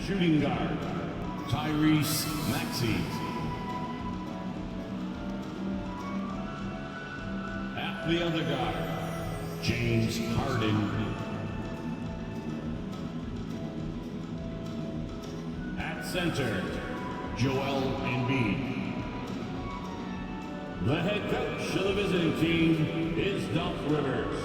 shooting guard, Tyrese Maxey. At the other guard, James Harden. At center, Joel Embiid. The head coach of the visiting team is Doc Rivers.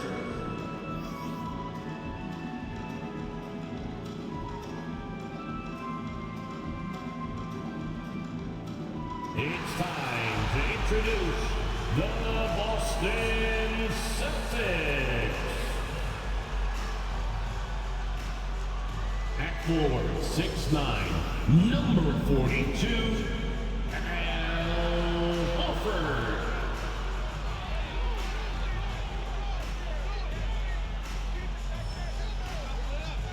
It's time to introduce the Boston Celtics. At forward, 6'9", number 42, Al Horford.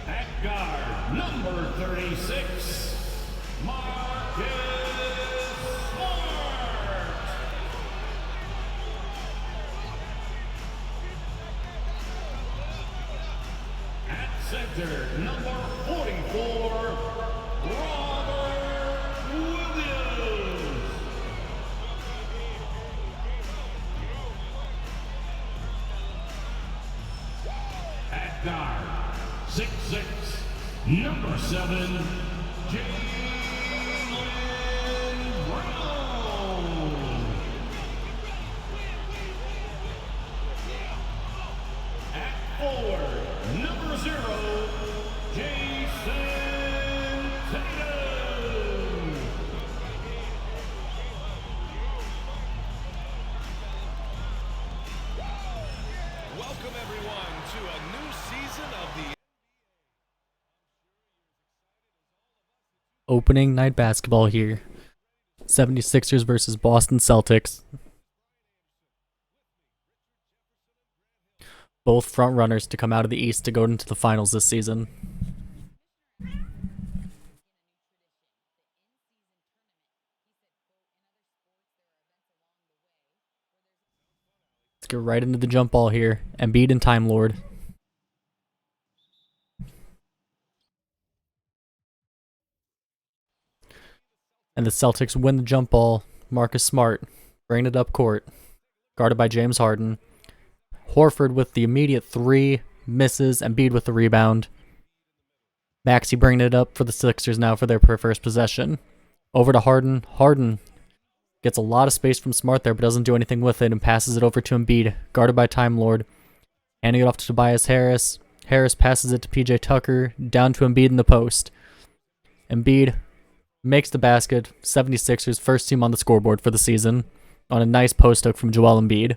At guard, number 36, Marcus Smart. At center, number 44, Robert Williams. At guard, 6'6", number 7, Jaylen Brown. At forward, number 0, Jason Tatum. Welcome everyone to a new season of the Opening night basketball here. 76ers versus Boston Celtics. Both front runners to come out of the East to go into the finals this season. Let's get right into the jump ball here. Embiid and Time Lord. And the Celtics win the jump ball. Marcus Smart bringing it up court. Guarded by James Harden. Horford with the immediate three. Misses. Embiid with the rebound. Maxey bringing it up for the Sixers now for their first possession. Over to Harden. Harden gets a lot of space from Smart there, but doesn't do anything with it and passes it over to Embiid. Guarded by Time Lord. Handing it off to Tobias Harris. Harris passes it to PJ Tucker. Down to Embiid in the post. Embiid makes the basket. 76ers first team on the scoreboard for the season on a nice post hook from Joel Embiid.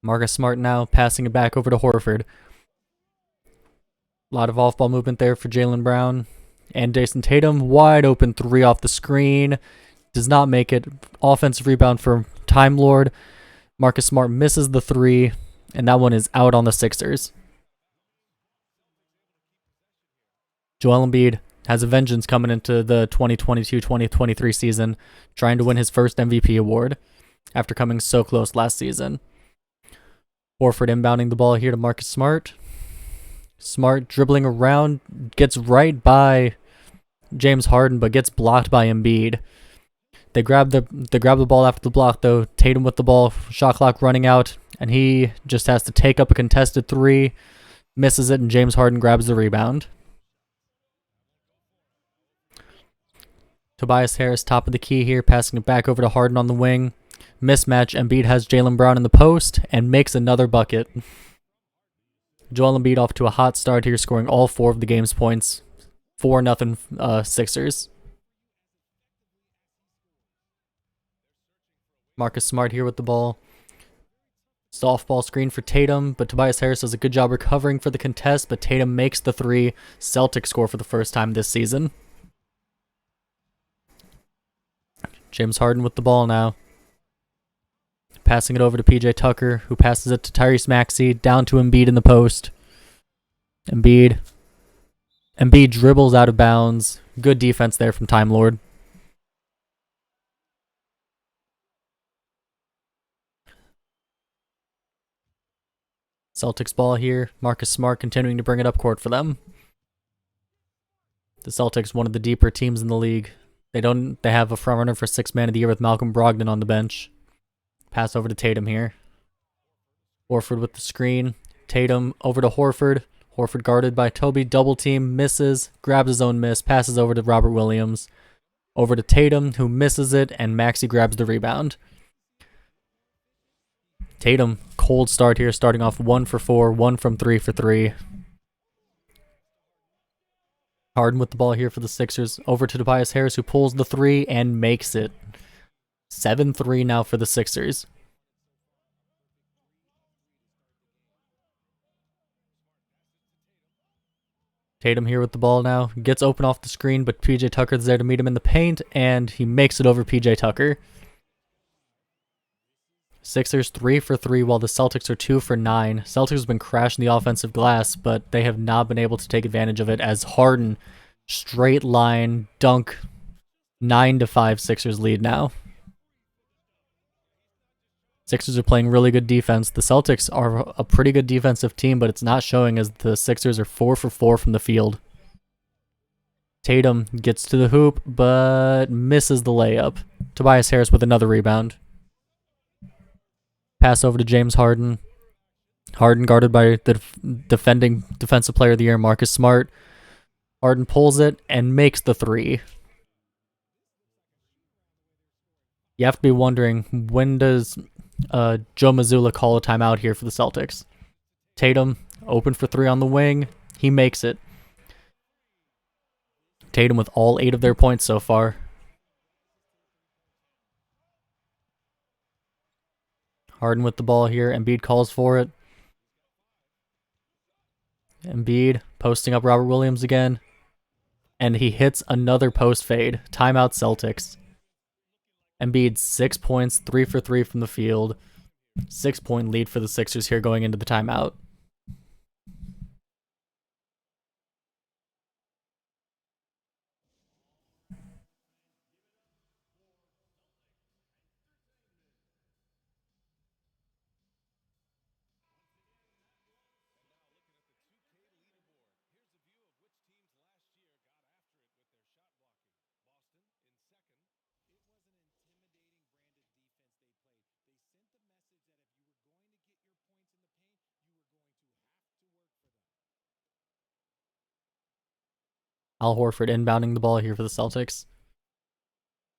Marcus Smart now passing it back over to Horford. A lot of off-ball movement there for Jaylen Brown. And Jason Tatum, wide open three off the screen. Does not make it. Offensive rebound for Time Lord. Marcus Smart misses the three, and that one is out on the Sixers. Joel Embiid has a vengeance coming into the 2022-2023 season, trying to win his first MVP award after coming so close last season. Horford inbounding the ball here to Marcus Smart. Smart dribbling around, gets right by James Harden, but gets blocked by Embiid. They grab the ball after the block, though. Tatum with the ball, shot clock running out, and he just has to take up a contested three, misses it, and James Harden grabs the rebound. Tobias Harris, top of the key here, passing it back over to Harden on the wing. Mismatch, Embiid has Jaylen Brown in the post and makes another bucket. Joel Embiid off to a hot start here, scoring all 4 of the game's points. 4-0 Sixers. Marcus Smart here with the ball. Softball screen for Tatum, but Tobias Harris does a good job recovering for the contest, but Tatum makes the three. Celtics score for the first time this season. James Harden with the ball now. Passing it over to PJ Tucker, who passes it to Tyrese Maxey, down to Embiid in the post. Embiid dribbles out of bounds. Good defense there from Time Lord. Celtics ball here. Marcus Smart continuing to bring it up court for them. The Celtics, one of the deeper teams in the league. They have a front runner for sixth man of the year with Malcolm Brogdon on the bench. Pass over to Tatum here. Horford with the screen. Tatum over to Horford. Horford guarded by Toby. Double team. Misses. Grabs his own miss. Passes over to Robert Williams. Over to Tatum, who misses it, and Maxey grabs the rebound. Tatum, cold start here, starting off 1 for 4, 1 from 3 for 3. Harden with the ball here for the Sixers. Over to Tobias Harris, who pulls the 3 and makes it. 7-3 now for the Sixers. Tatum here with the ball now. Gets open off the screen, but PJ Tucker's there to meet him in the paint, and he makes it over PJ Tucker. Sixers 3 for 3, while the Celtics are 2 for 9. Celtics have been crashing the offensive glass, but they have not been able to take advantage of it as Harden, straight line, dunk, 9-5 Sixers lead now. Sixers are playing really good defense. The Celtics are a pretty good defensive team, but it's not showing as the Sixers are 4 for 4 from the field. Tatum gets to the hoop, but misses the layup. Tobias Harris with another rebound. Pass over to James Harden. Harden guarded by the defending defensive player of the year, Marcus Smart. Harden pulls it and makes the 3. You have to be wondering, when does Joe Mazzulla call a timeout here for the Celtics? Tatum, open for 3 on the wing. He makes it. Tatum with all 8 of their points so far. Harden with the ball here. Embiid calls for it. Embiid posting up Robert Williams again. And he hits another post fade. Timeout Celtics. Embiid 6 points, 3 for 3 from the field. 6-point lead for the Sixers here going into the timeout. Al Horford inbounding the ball here for the Celtics.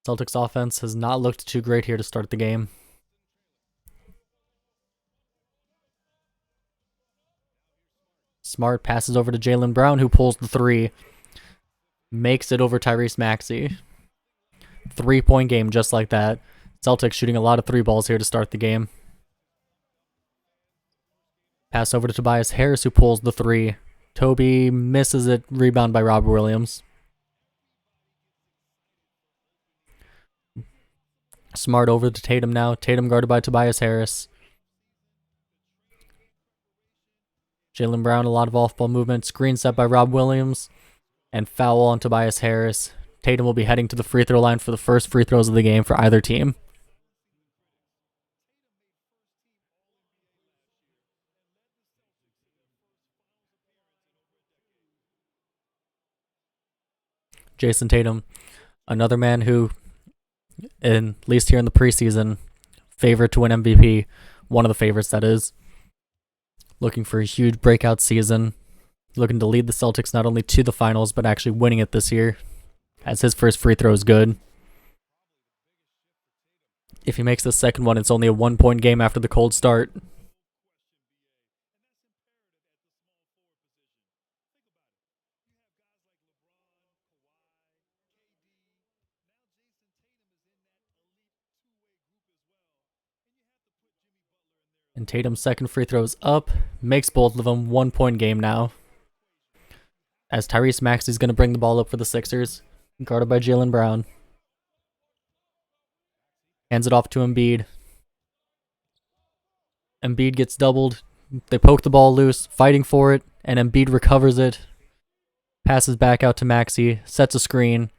Celtics offense has not looked too great here to start the game. Smart passes over to Jaylen Brown, who pulls the 3. Makes it over Tyrese Maxey. 3-point game just like that. Celtics shooting a lot of 3 balls here to start the game. Pass over to Tobias Harris, who pulls the 3. Toby misses it. Rebound by Robert Williams. Smart over to Tatum now. Tatum guarded by Tobias Harris. Jaylen Brown, a lot of off-ball movement. Screen set by Rob Williams. And foul on Tobias Harris. Tatum will be heading to the free throw line for the first free throws of the game for either team. Jason Tatum, another man who, at least here in the preseason, favored to win MVP. One of the favorites, that is. Looking for a huge breakout season. Looking to lead the Celtics not only to the finals, but actually winning it this year, as his first free throw is good. If he makes the second one, it's only a 1-point game after the cold start. And Tatum's second free throw is up. Makes both of them 1-point game now. As Tyrese Maxey is going to bring the ball up for the Sixers. Guarded by Jaylen Brown. Hands it off to Embiid. Embiid gets doubled. They poke the ball loose, fighting for it, and Embiid recovers it. Passes back out to Maxey, sets a screen.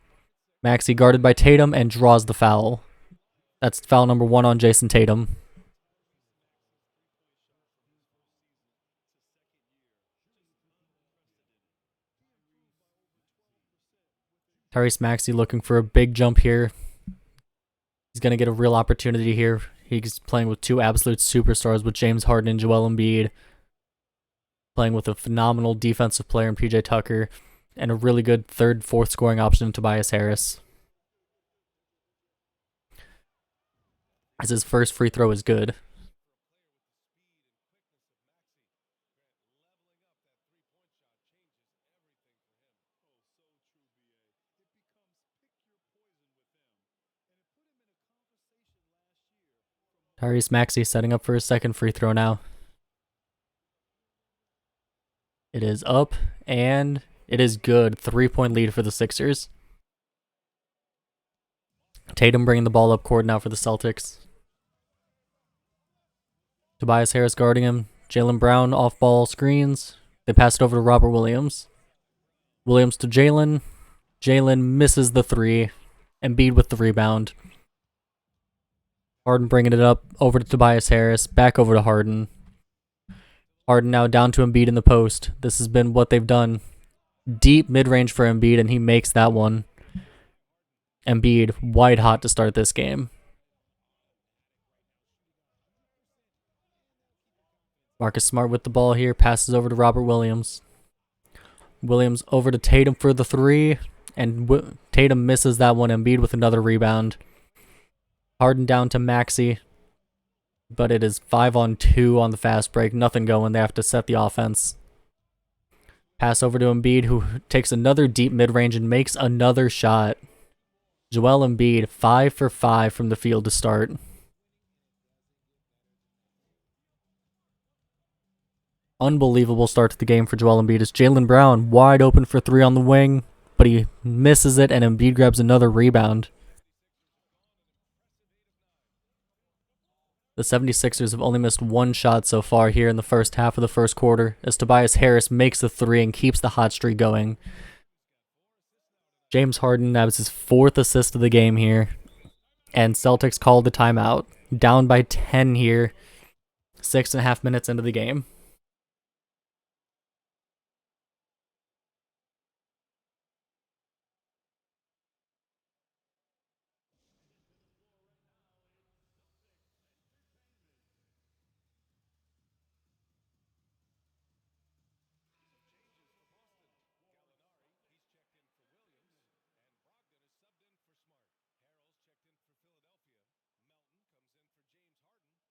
Maxey guarded by Tatum and draws the foul. That's foul number 1 on Jason Tatum. Tyrese Maxey looking for a big jump here. He's going to get a real opportunity here. He's playing with two absolute superstars with James Harden and Joel Embiid. Playing with a phenomenal defensive player in PJ Tucker. And a really good third, fourth scoring option in Tobias Harris. As his first free throw is good. Tyrese Maxey setting up for his second free throw now. It is up, and it is good. 3-point lead for the Sixers. Tatum bringing the ball up court now for the Celtics. Tobias Harris guarding him. Jaylen Brown off ball screens. They pass it over to Robert Williams. Williams to Jaylen. Jaylen misses the three. Embiid with the rebound. Harden bringing it up over to Tobias Harris. Back over to Harden. Harden now down to Embiid in the post. This has been what they've done. Deep mid-range for Embiid, and he makes that one. Embiid white hot to start this game. Marcus Smart with the ball here. Passes over to Robert Williams. Williams over to Tatum for the three. And Tatum misses that one. Embiid with another rebound. Harden down to Maxey. But it is 5-on-2 on the fast break. Nothing going. They have to set the offense. Pass over to Embiid, who takes another deep mid-range and makes another shot. Joel Embiid, 5 for 5 from the field to start. Unbelievable start to the game for Joel Embiid. It's Jaylen Brown wide open for three on the wing, but he misses it, and Embiid grabs another rebound. The 76ers have only missed one shot so far here in the first half of the first quarter, as Tobias Harris makes the three and keeps the hot streak going. James Harden nabs his fourth assist of the game here, and Celtics called the timeout. Down by 10 here, 6.5 minutes into the game.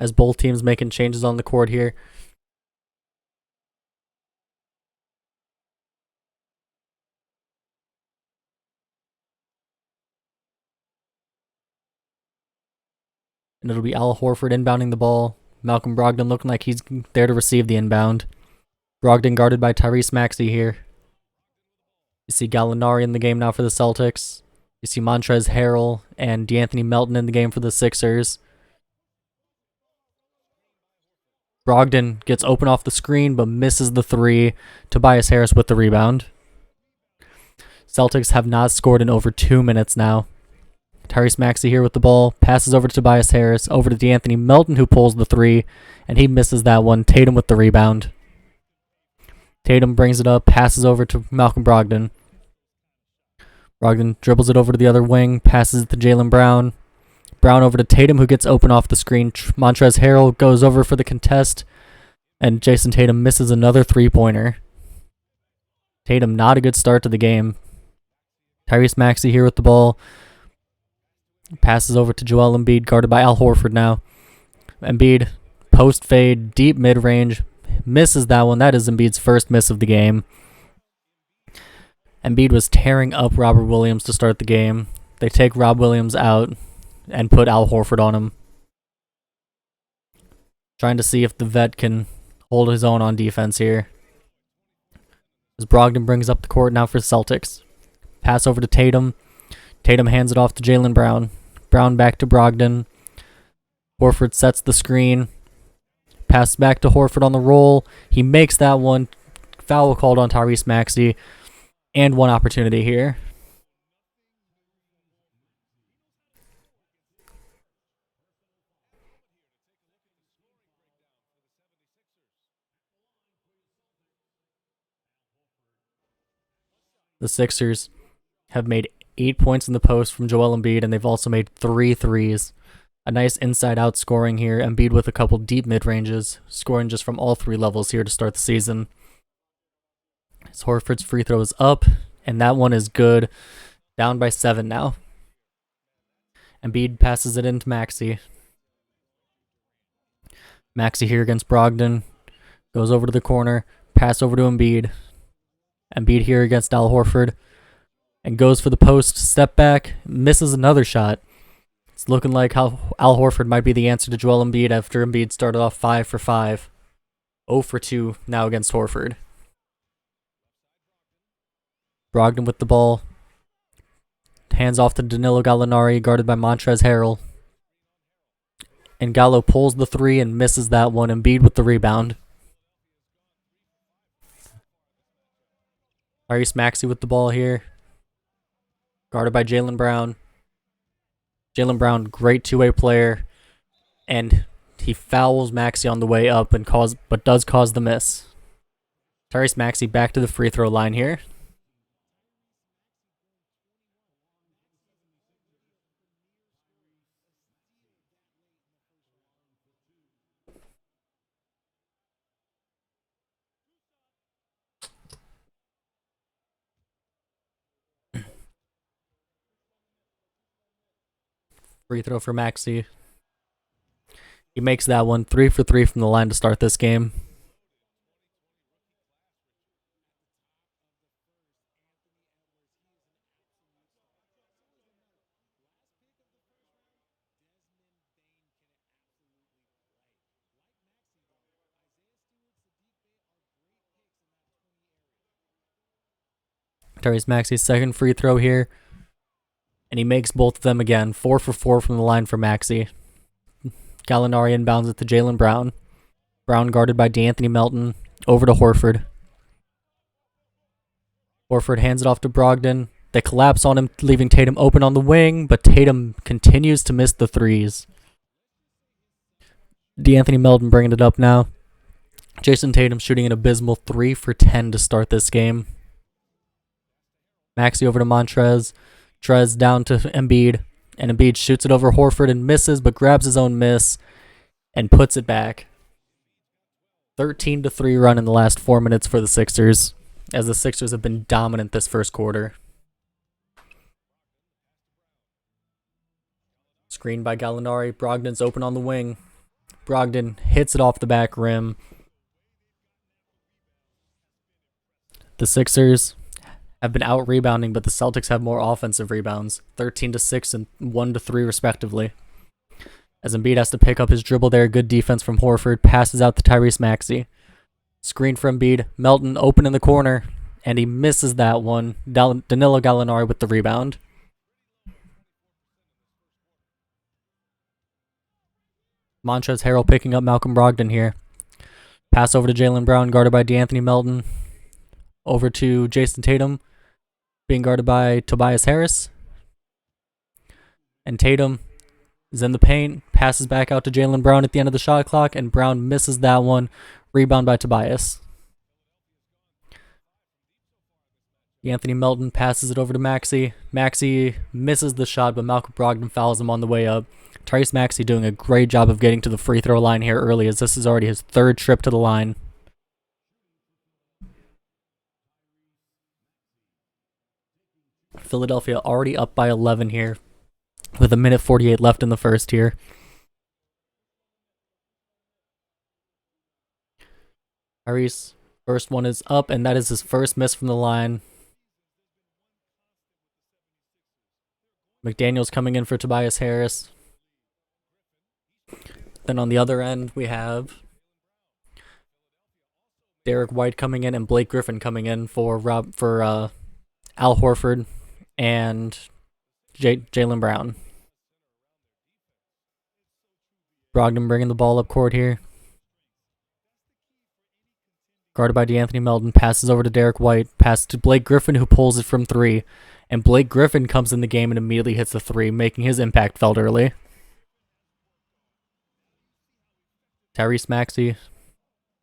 As both teams making changes on the court here. And it'll be Al Horford inbounding the ball. Malcolm Brogdon looking like he's there to receive the inbound. Brogdon guarded by Tyrese Maxey here. You see Gallinari in the game now for the Celtics. You see Montrezl Harrell and De'Anthony Melton in the game for the Sixers. Brogdon gets open off the screen but misses the three. Tobias Harris with the rebound. Celtics have not scored in over 2 minutes now. Tyrese Maxey here with the ball. Passes over to Tobias Harris. Over to De'Anthony Melton, who pulls the three. And he misses that one. Tatum with the rebound. Tatum brings it up. Passes over to Malcolm Brogdon. Brogdon dribbles it over to the other wing. Passes it to Jaylen Brown. Brown over to Tatum, who gets open off the screen. Montrezl Harrell goes over for the contest. And Jason Tatum misses another three-pointer. Tatum, not a good start to the game. Tyrese Maxey here with the ball. Passes over to Joel Embiid, guarded by Al Horford now. Embiid, post fade, deep mid-range. Misses that one. That is Embiid's first miss of the game. Embiid was tearing up Robert Williams to start the game. They take Rob Williams out and put Al Horford on him. Trying to see if the vet can hold his own on defense here. As Brogdon brings up the court now for Celtics. Pass over to Tatum. Tatum hands it off to Jaylen Brown. Brown back to Brogdon. Horford sets the screen. Pass back to Horford on the roll. He makes that one. Foul called on Tyrese Maxey. And one opportunity here. The Sixers have made 8 points in the post from Joel Embiid, and they've also made 3 threes. A nice inside-out scoring here. Embiid with a couple deep mid-ranges, scoring just from all 3 levels here to start the season. As Horford's free throw is up, and that one is good. Down by 7 now. Embiid passes it into Maxey. Maxey here against Brogdon. Goes over to the corner. Pass over to Embiid. Embiid here against Al Horford. And goes for the post. Step back. Misses another shot. It's looking like how Al Horford might be the answer to Joel Embiid after Embiid started off 5 for 5. 0 for 2 now against Horford. Brogdon with the ball. Hands off to Danilo Gallinari, guarded by Montrezl Harrell. And Gallo pulls the 3 and misses that one. Embiid with the rebound. Tyrese Maxey with the ball here. Guarded by Jaylen Brown. Jaylen Brown, great two-way player. And he fouls Maxey on the way up but does cause the miss. Tyrese Maxey back to the free throw line here. Free throw for Maxey. He makes that one. 3 for 3 from the line to start this game. Tyrese Maxey's second free throw here. And he makes both of them again. 4 for 4 from the line for Maxey. Gallinari inbounds it to Jaylen Brown. Brown guarded by D'Anthony Melton. Over to Horford. Horford hands it off to Brogdon. They collapse on him, leaving Tatum open on the wing, but Tatum continues to miss the threes. D'Anthony Melton bringing it up now. Jason Tatum shooting an abysmal 3 for 10 to start this game. Maxey over to Montrez. Trez down to Embiid. And Embiid shoots it over Horford and misses, but grabs his own miss and puts it back. 13-3 run in the last 4 minutes for the Sixers, as the Sixers have been dominant this first quarter. Screen by Gallinari. Brogdon's open on the wing. Brogdon hits it off the back rim. The Sixers have been out rebounding, but the Celtics have more offensive rebounds, 13-6 and 1-3 respectively. As Embiid has to pick up his dribble there, good defense from Horford, passes out to Tyrese Maxey. Screen for Embiid, Melton open in the corner, and he misses that one. Danilo Gallinari with the rebound. Montrezl Harrell picking up Malcolm Brogdon here. Pass over to Jaylen Brown, guarded by D'Anthony Melton. Over to Jason Tatum, being guarded by Tobias Harris. And Tatum is in the paint, passes back out to Jaylen Brown at the end of the shot clock, and Brown misses that one. Rebound by Tobias. Anthony Melton passes it over to Maxey. Maxey misses the shot, but Malcolm Brogdon fouls him on the way up. Tyrese Maxey doing a great job of getting to the free throw line here early, as this is already his 3rd trip to the line. Philadelphia already up by 11 here, with 1:48 left in the first here. Tyrese, first one is up, and that is his first miss from the line. McDaniels coming in for Tobias Harris. Then on the other end, we have Derek White coming in and Blake Griffin coming in for Al Horford and Jaylen Brown. Brogdon bringing the ball up court here. Guarded by D'Anthony Melton, passes over to Derek White, passes to Blake Griffin, who pulls it from 3. And Blake Griffin comes in the game and immediately hits the 3, making his impact felt early. Tyrese Maxey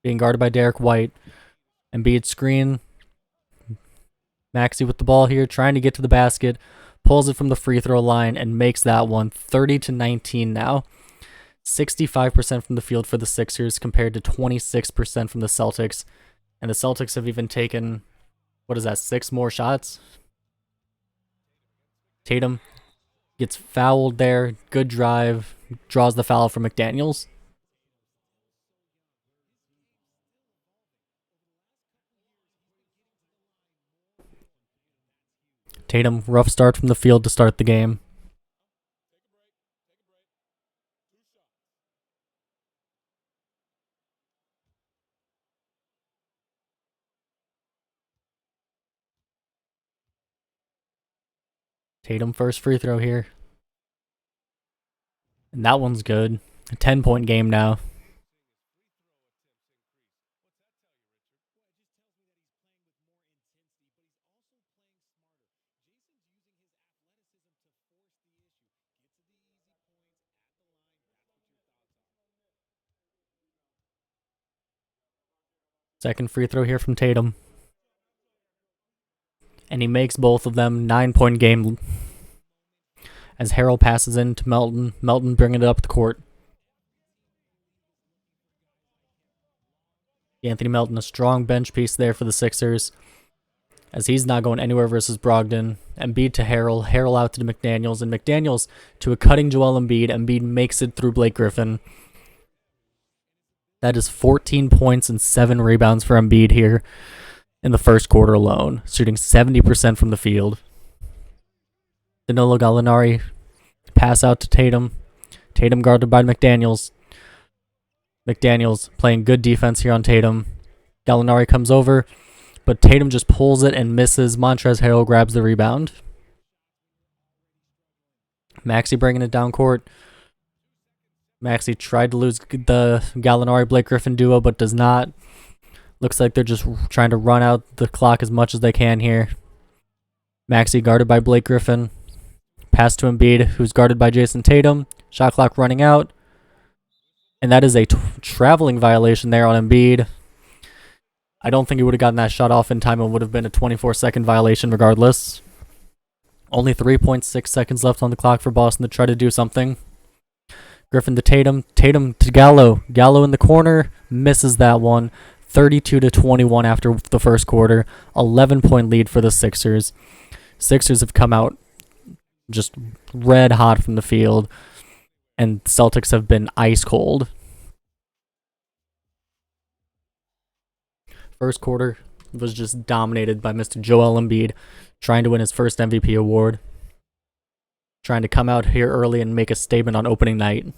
being guarded by Derek White. Embiid screen. Maxey with the ball here, trying to get to the basket. pulls it from the free throw line, and makes that one. 30-19 now. 65% from the field for the Sixers compared to 26% from the Celtics. And the Celtics have even taken, 6 more shots? Tatum gets fouled there. Good drive. Draws the foul from McDaniels. Tatum, rough start from the field to start the game. Tatum first free throw here. And that one's good. A 10-point game now. Second free throw here from Tatum. And he makes both of them. 9-point game. As Harrell passes in to Melton. Melton bringing it up the court. Anthony Melton, a strong bench piece there for the Sixers, as he's not going anywhere versus Brogdon. Embiid to Harrell. Harrell out to McDaniels. And McDaniels to a cutting Joel Embiid. Embiid makes it through Blake Griffin. That is 14 points and 7 rebounds for Embiid here in the first quarter alone, shooting 70% from the field. Danilo Gallinari pass out to Tatum. Tatum guarded by McDaniels. McDaniels playing good defense here on Tatum. Gallinari comes over, but Tatum just pulls it and misses. Montrezl Harrell grabs the rebound. Maxey bringing it down court. Maxey tried to lose the Gallinari-Blake Griffin duo, but does not. Looks like they're just trying to run out the clock as much as they can here. Maxey guarded by Blake Griffin. Pass to Embiid, who's guarded by Jason Tatum. Shot clock running out. And that is a traveling violation there on Embiid. I don't think he would have gotten that shot off in time. It would have been a 24-second violation regardless. Only 3.6 seconds left on the clock for Boston to try to do something. Griffin to Tatum. Tatum to Gallo. Gallo in the corner. Misses that one. 32-21 after the first quarter. 11-point lead for the Sixers. Sixers have come out just red hot from the field. And Celtics have been ice cold. First quarter was just dominated by Mr. Joel Embiid, trying to win his first MVP award. Trying to come out here early and make a statement on opening night.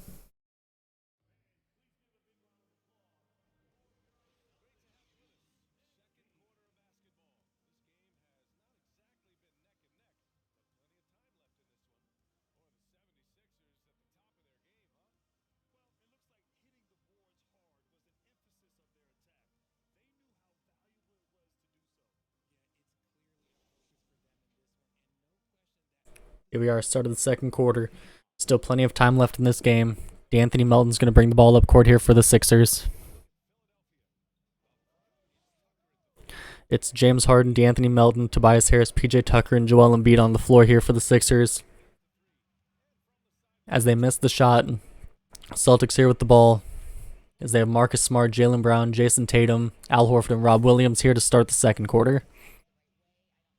Here we are, start of the second quarter. Still plenty of time left in this game. D'Anthony Melton's going to bring the ball up court here for the Sixers. It's James Harden, D'Anthony Melton, Tobias Harris, PJ Tucker, and Joel Embiid on the floor here for the Sixers. As they miss the shot, Celtics here with the ball. As they have Marcus Smart, Jaylen Brown, Jason Tatum, Al Horford, and Rob Williams here to start the second quarter.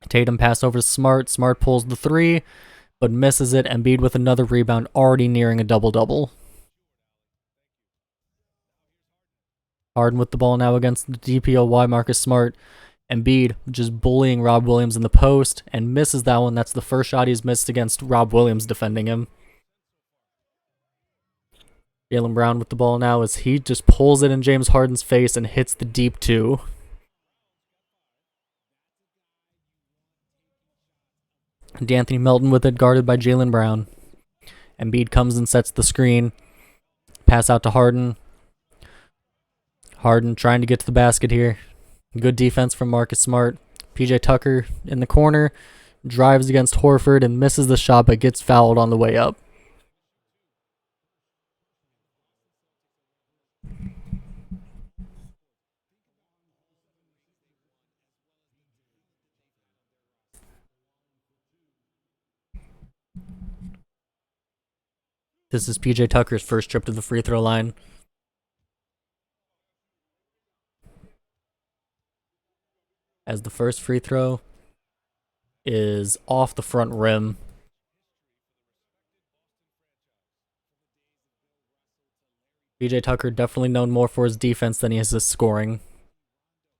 Tatum pass over to Smart. Smart pulls the three, but misses it. Embiid with another rebound, already nearing a double-double. Harden with the ball now against the DPOY Marcus Smart. Embiid just bullying Rob Williams in the post and misses that one. That's the first shot he's missed against Rob Williams defending him. Jaylen Brown with the ball now as he just pulls it in James Harden's face and hits the deep two. D'Anthony Melton with it, guarded by Jaylen Brown. Embiid comes and sets the screen. Pass out to Harden. Harden trying to get to the basket here. Good defense from Marcus Smart. PJ Tucker in the corner. Drives against Horford and misses the shot but gets fouled on the way up. This is PJ Tucker's first trip to the free throw line. As the first free throw is off the front rim. PJ Tucker definitely known more for his defense than he is his scoring.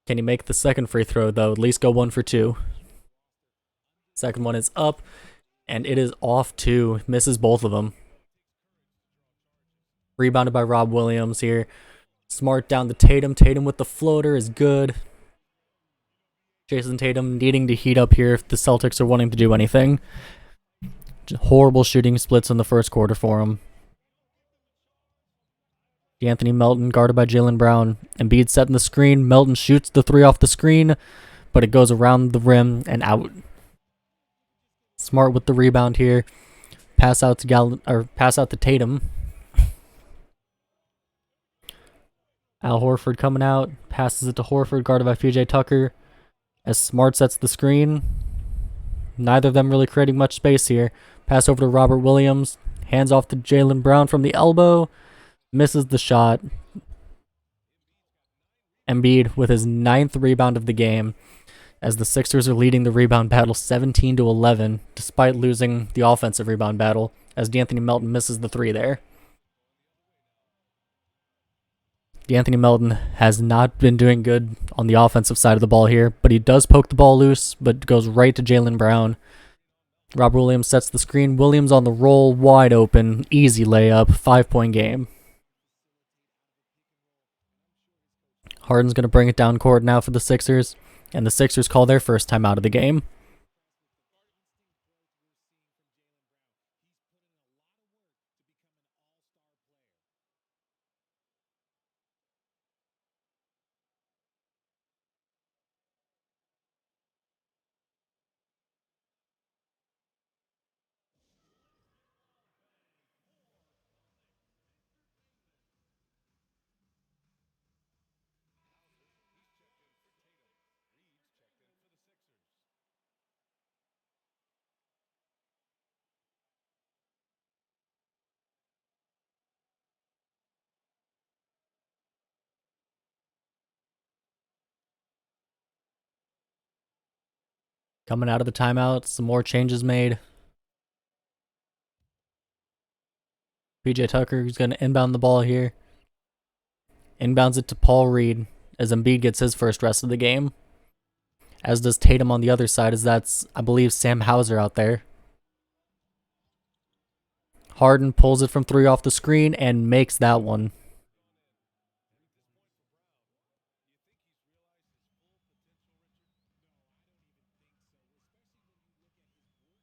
Can he make the second free throw, though? At least go 1 for 2. Second one is up, and it is off too. Misses both of them. Rebounded by Rob Williams here. Smart down to Tatum. Tatum with the floater is good. Jason Tatum needing to heat up here if the Celtics are wanting to do anything. Horrible shooting splits in the first quarter for him. D'Anthony Melton guarded by Jaylen Brown. Embiid setting the screen. Melton shoots the 3 off the screen, but it goes around the rim and out. Smart with the rebound here. Pass out to Tatum. Al Horford coming out. Passes it to Horford, guarded by PJ Tucker. As Smart sets the screen. Neither of them really creating much space here. Pass over to Robert Williams. Hands off to Jaylen Brown from the elbow. Misses the shot. Embiid with his 9th rebound of the game, as the Sixers are leading the rebound battle 17-11, despite losing the offensive rebound battle, as D'Anthony Melton misses the 3 there. D'Anthony Melton has not been doing good on the offensive side of the ball here, but he does poke the ball loose, but goes right to Jaylen Brown. Rob Williams sets the screen. Williams on the roll, wide open, easy layup, 5-point game. Harden's going to bring it down court now for the Sixers, and the Sixers call their first time out of the game. Coming out of the timeout, some more changes made. PJ Tucker is going to inbound the ball here. Inbounds it to Paul Reed as Embiid gets his first rest of the game. As does Tatum on the other side, as that's, I believe, Sam Hauser out there. Harden pulls it from 3 off the screen and makes that one.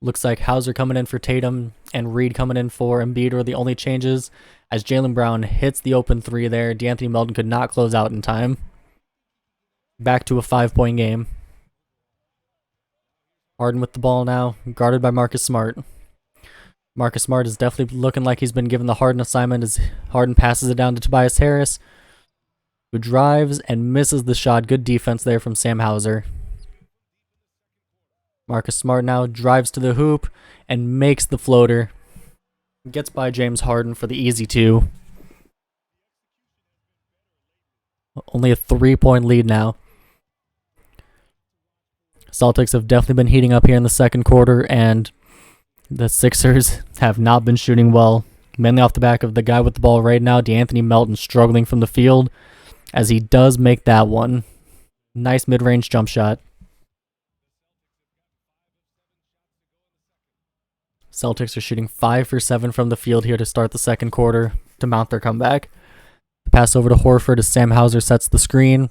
Looks like Hauser coming in for Tatum and Reed coming in for Embiid are the only changes, as Jaylen Brown hits the open 3 there. D'Anthony Melton could not close out in time. Back to a 5-point game. Harden with the ball now, guarded by Marcus Smart. Marcus Smart is definitely looking like he's been given the Harden assignment as Harden passes it down to Tobias Harris, who drives and misses the shot. Good defense there from Sam Hauser. Marcus Smart now drives to the hoop and makes the floater. Gets by James Harden for the easy 2. Only a 3-point lead now. Celtics have definitely been heating up here in the second quarter, and the Sixers have not been shooting well. Mainly off the back of the guy with the ball right now, D'Anthony Melton, struggling from the field, as he does make that one. Nice mid-range jump shot. Celtics are shooting 5 for 7 from the field here to start the second quarter to mount their comeback. Pass over to Horford as Sam Hauser sets the screen.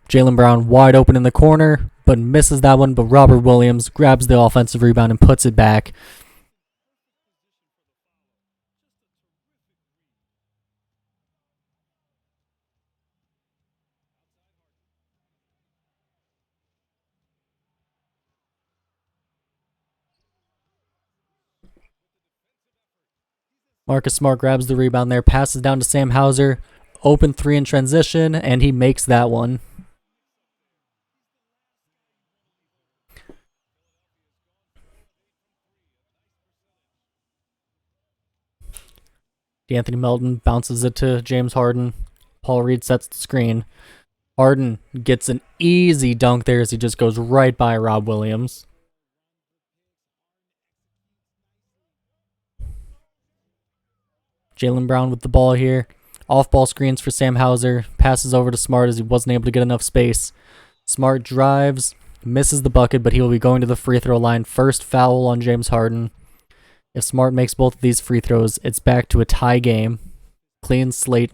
Jaylen Brown wide open in the corner, but misses that one, but Robert Williams grabs the offensive rebound and puts it back. Marcus Smart grabs the rebound there, passes down to Sam Hauser. Open 3 in transition, and he makes that one. D'Anthony Melton bounces it to James Harden. Paul Reed sets the screen. Harden gets an easy dunk there as he just goes right by Rob Williams. Jaylen Brown with the ball here. Off-ball screens for Sam Hauser. Passes over to Smart as he wasn't able to get enough space. Smart drives, misses the bucket, but he will be going to the free throw line. First foul on James Harden. If Smart makes both of these free throws, it's back to a tie game. Clean slate.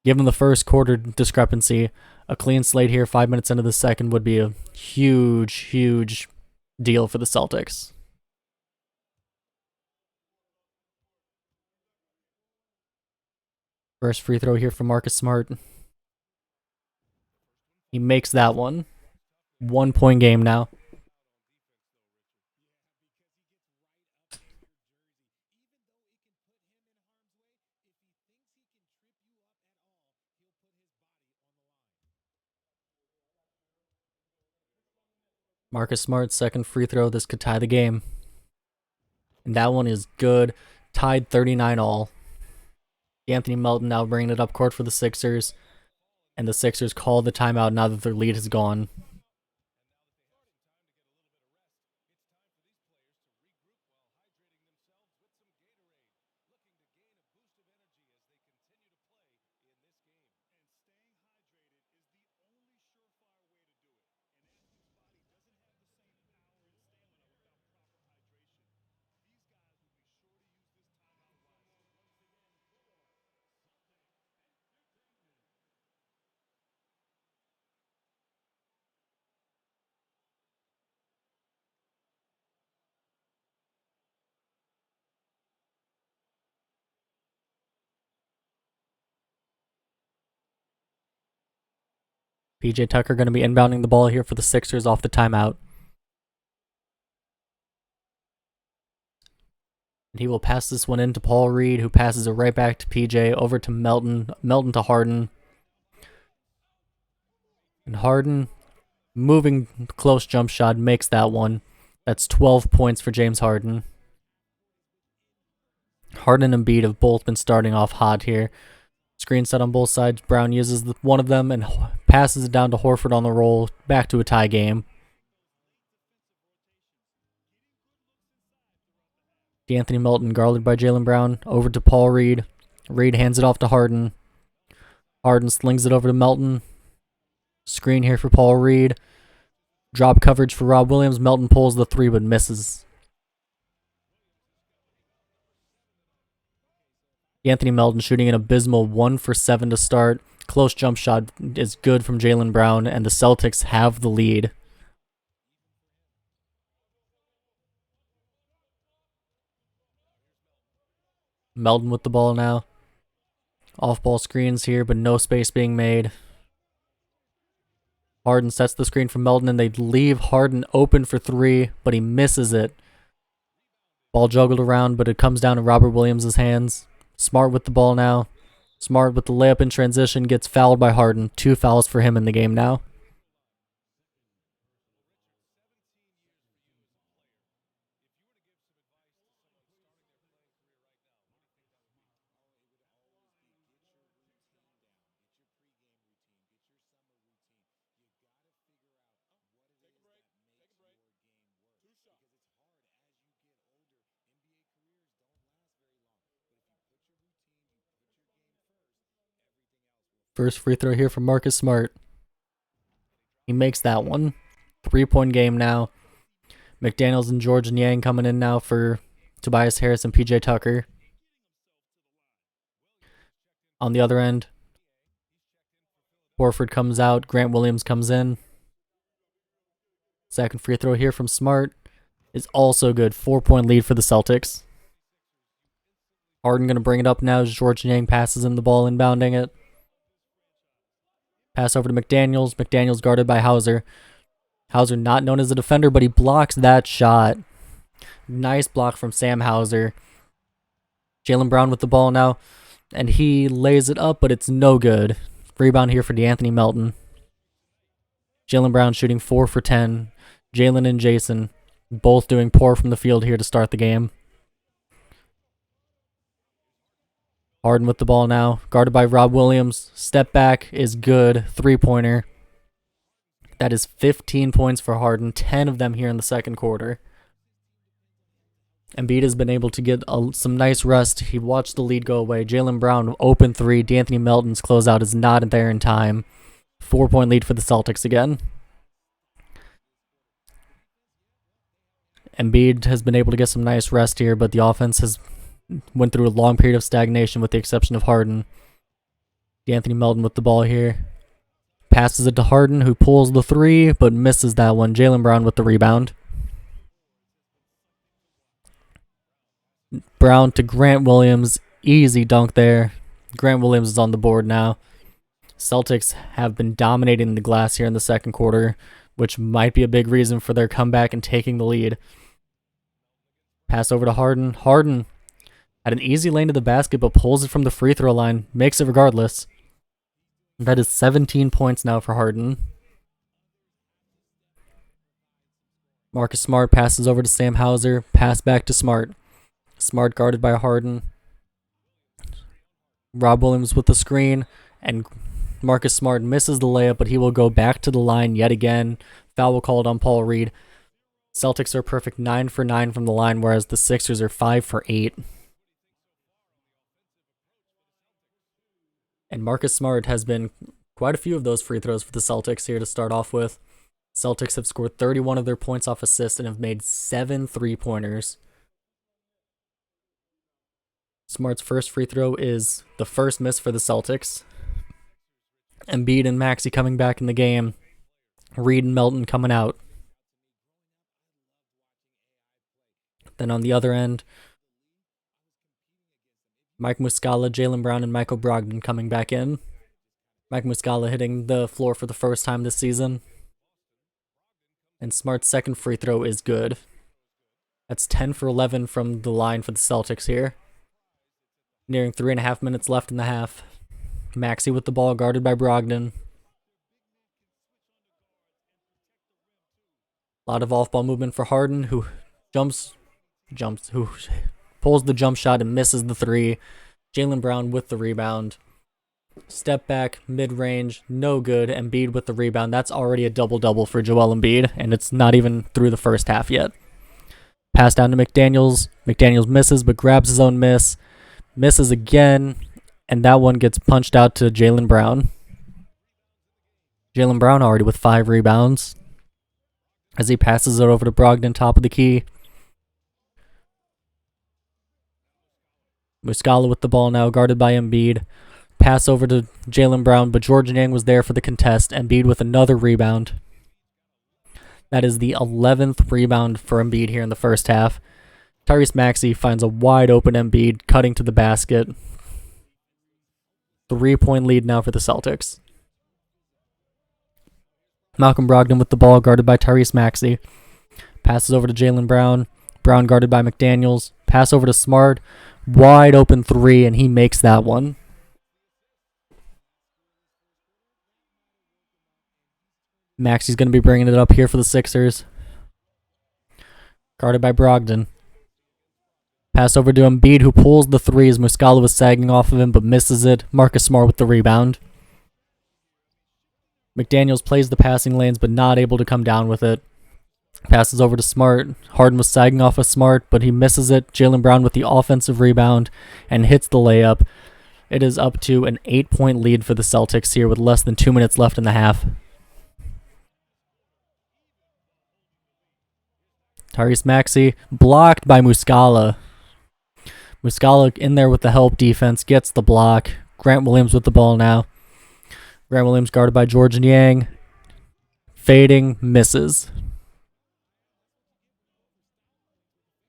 Given the first quarter discrepancy, a clean slate here 5 minutes into the second would be a huge, huge deal for the Celtics. First free throw here from Marcus Smart. He makes that one. 1 point game now. Marcus Smart's second free throw. This could tie the game. And that one is good. Tied 39 all. D'Anthony Melton now bringing it up court for the Sixers. And the Sixers call the timeout now that their lead is gone. PJ Tucker going to be inbounding the ball here for the Sixers off the timeout. And he will pass this one in to Paul Reed, who passes it right back to PJ, over to Melton. Melton to Harden. And Harden, moving close jump shot, makes that one. That's 12 points for James Harden. Harden and Embiid have both been starting off hot here. Screen set on both sides. Brown uses one of them and passes it down to Horford on the roll. Back to a tie game. D'Anthony Melton guarded by Jaylen Brown. Over to Paul Reed. Reed hands it off to Harden. Harden slings it over to Melton. Screen here for Paul Reed. Drop coverage for Rob Williams. Melton pulls the three but misses. D'Anthony Melton shooting an abysmal 1 for 7 to start. Close jump shot is good from Jaylen Brown, and the Celtics have the lead. Melton with the ball now. Off-ball screens here, but no space being made. Harden sets the screen for Melton, and they leave Harden open for three, but he misses it. Ball juggled around, but it comes down to Robert Williams' hands. Smart with the ball now. Smart with the layup in transition, gets fouled by Harden. 2 fouls for him in the game now. First free throw here from Marcus Smart. He makes that one. 3-point game now. McDaniels and George Niang coming in now for Tobias Harris and PJ Tucker. On the other end, Horford comes out. Grant Williams comes in. Second free throw here from Smart is also good. 4-point lead for the Celtics. Harden going to bring it up now as George Niang passes him the ball, inbounding it. Pass over to McDaniels. McDaniels guarded by Hauser. Hauser not known as a defender, but he blocks that shot. Nice block from Sam Hauser. Jaylen Brown with the ball now, and he lays it up, but it's no good. Rebound here for D'Anthony Melton. Jaylen Brown shooting 4 for 10. Jaylen and Jason both doing poor from the field here to start the game. Harden with the ball now, guarded by Rob Williams. Step back is good. 3-pointer. That is 15 points for Harden, 10 of them here in the second quarter. Embiid has been able to get some nice rest. He watched the lead go away. Jaylen Brown, open three. D'Anthony Melton's closeout is not there in time. 4-point lead for the Celtics again. Embiid has been able to get some nice rest here, but the offense has went through a long period of stagnation with the exception of Harden. D'Anthony Melton with the ball here. Passes it to Harden, who pulls the three, but misses that one. Jaylen Brown with the rebound. Brown to Grant Williams. Easy dunk there. Grant Williams is on the board now. Celtics have been dominating the glass here in the second quarter, which might be a big reason for their comeback and taking the lead. Pass over to Harden. Harden had an easy lane to the basket, but pulls it from the free throw line. Makes it regardless. That is 17 points now for Harden. Marcus Smart passes over to Sam Hauser. Pass back to Smart. Smart guarded by Harden. Rob Williams with the screen, and Marcus Smart misses the layup, but he will go back to the line yet again. Foul called on Paul Reed. Celtics are perfect 9 for 9 from the line, whereas the Sixers are 5 for 8. And Marcus Smart has been quite a few of those free throws for the Celtics here to start off with. Celtics have scored 31 of their points off assists and have made 7 3-pointers. Smart's first free throw is the first miss for the Celtics. Embiid and Maxey coming back in the game. Reed and Melton coming out. Then on the other end, Mike Muscala, Jaylen Brown, and Michael Brogdon coming back in. Mike Muscala hitting the floor for the first time this season. And Smart's second free throw is good. That's 10 for 11 from the line for the Celtics here. Nearing 3.5 minutes left in the half. Maxey with the ball, guarded by Brogdon. A lot of off-ball movement for Harden, who who pulls the jump shot and misses the three. Jaylen Brown with the rebound. Step back, mid-range, no good. Embiid with the rebound. That's already a double-double for Joel Embiid, and it's not even through the first half yet. Pass down to McDaniels. McDaniels misses, but grabs his own miss. Misses again, and that one gets punched out to Jaylen Brown. Jaylen Brown already with 5 rebounds as he passes it over to Brogdon, top of the key. Muscala with the ball now, guarded by Embiid. Pass over to Jaylen Brown, but George Niang was there for the contest. Embiid with another rebound. That is the 11th rebound for Embiid here in the first half. Tyrese Maxey finds a wide open Embiid, cutting to the basket. 3-point lead now for the Celtics. Malcolm Brogdon with the ball, guarded by Tyrese Maxey. Passes over to Jaylen Brown. Brown guarded by McDaniels. Pass over to Smart. Wide open three, and he makes that one. Maxey's going to be bringing it up here for the Sixers. Guarded by Brogdon. Pass over to Embiid, who pulls the three as Muscala was sagging off of him, but misses it. Marcus Smart with the rebound. McDaniels plays the passing lanes, but not able to come down with it. Passes over to Smart. Harden was sagging off of Smart, but he misses it. Jaylen Brown with the offensive rebound and hits the layup. It is up to an 8-point lead for the Celtics here with less than 2 minutes left in the half. Tyrese Maxey blocked by Muscala. Muscala in there with the help defense, gets the block. Grant Williams with the ball now. Grant Williams guarded by George Niang. Fading, misses.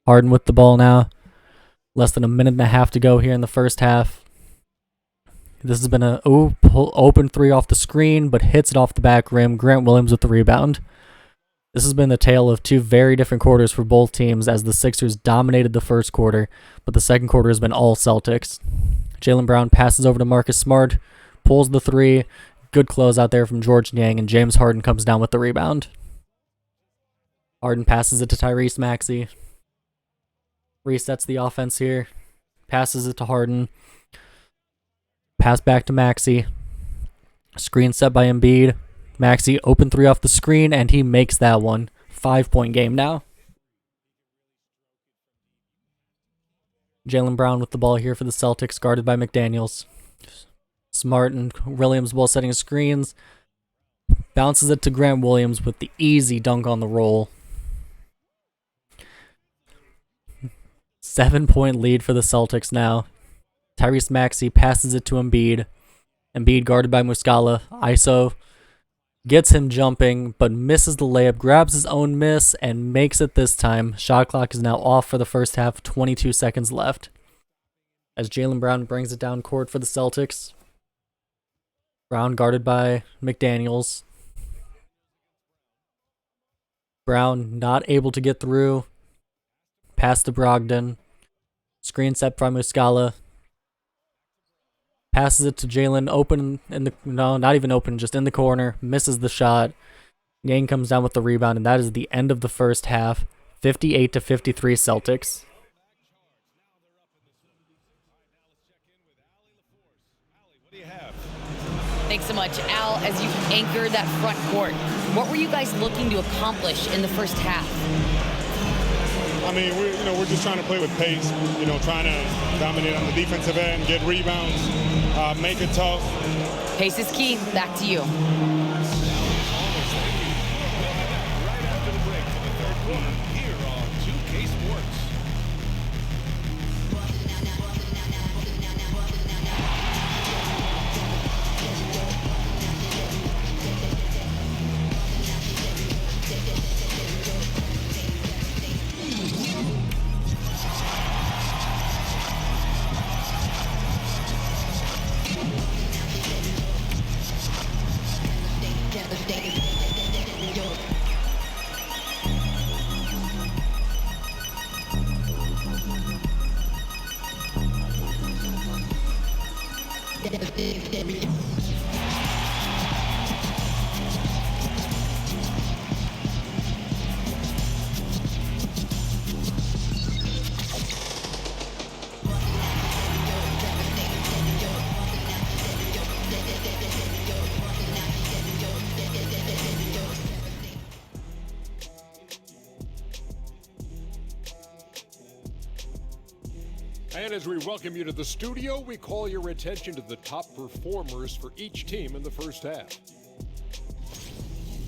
Harden with the ball now. Less than a minute and a half to go here in the first half. This has been an open three off the screen, but hits it off the back rim. Grant Williams with the rebound. This has been the tale of two very different quarters for both teams as the Sixers dominated the first quarter, but the second quarter has been all Celtics. Jaylen Brown passes over to Marcus Smart, pulls the three. Good close out there from George Niang, and James Harden comes down with the rebound. Harden passes it to Tyrese Maxey. Resets the offense here. Passes it to Harden. Pass back to Maxey. Screen set by Embiid. Maxey open three off the screen, and he makes that one. 5-point game now. Jaylen Brown with the ball here for the Celtics, guarded by McDaniels. Smart and Williams ball setting screens. Bounces it to Grant Williams with the easy dunk on the roll. 7-point lead for the Celtics now. Tyrese Maxey passes it to Embiid. Embiid guarded by Muscala. ISO gets him jumping, but misses the layup, grabs his own miss, and makes it this time. Shot clock is now off for the first half, 22 seconds left. As Jaylen Brown brings it down court for the Celtics. Brown guarded by McDaniels. Brown not able to get through. Pass to Brogdon. Screen set from Muscala. Passes it to Jaylen open in the, no, not even open, just in the corner. Misses the shot. Yang comes down with the rebound, and that is the end of the first half. 58-53 Celtics. Thanks so much, Al. As you anchored that front court, what were you guys looking to accomplish in the first half? I mean, we're just trying to play with pace. Trying to dominate on the defensive end, get rebounds, make it tough. Pace is key. Back to you. Right after the break for the third quarter here on 2K Sports. And as we welcome you to the studio, we call your attention to the top performers for each team in the first half.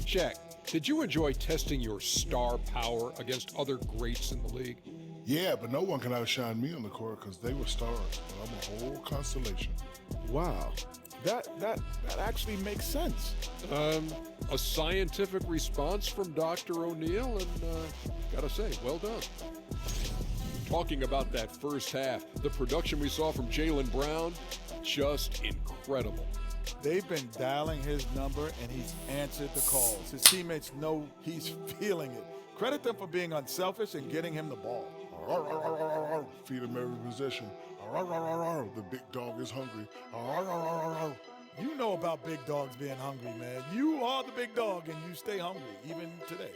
Shaq, did you enjoy testing your star power against other greats in the league? Yeah, but no one can outshine me on the court because they were stars, but I'm a whole constellation. Wow, that actually makes sense. A scientific response from Dr. O'Neill, and gotta say, well done. Talking about that first half, the production we saw from Jaylen Brown, just incredible. They've been dialing his number, and he's answered the calls. His teammates know he's feeling it. Credit them for being unselfish and getting him the ball. Feed him every possession. The big dog is hungry. You know about big dogs being hungry, man. You are the big dog, and you stay hungry, even today.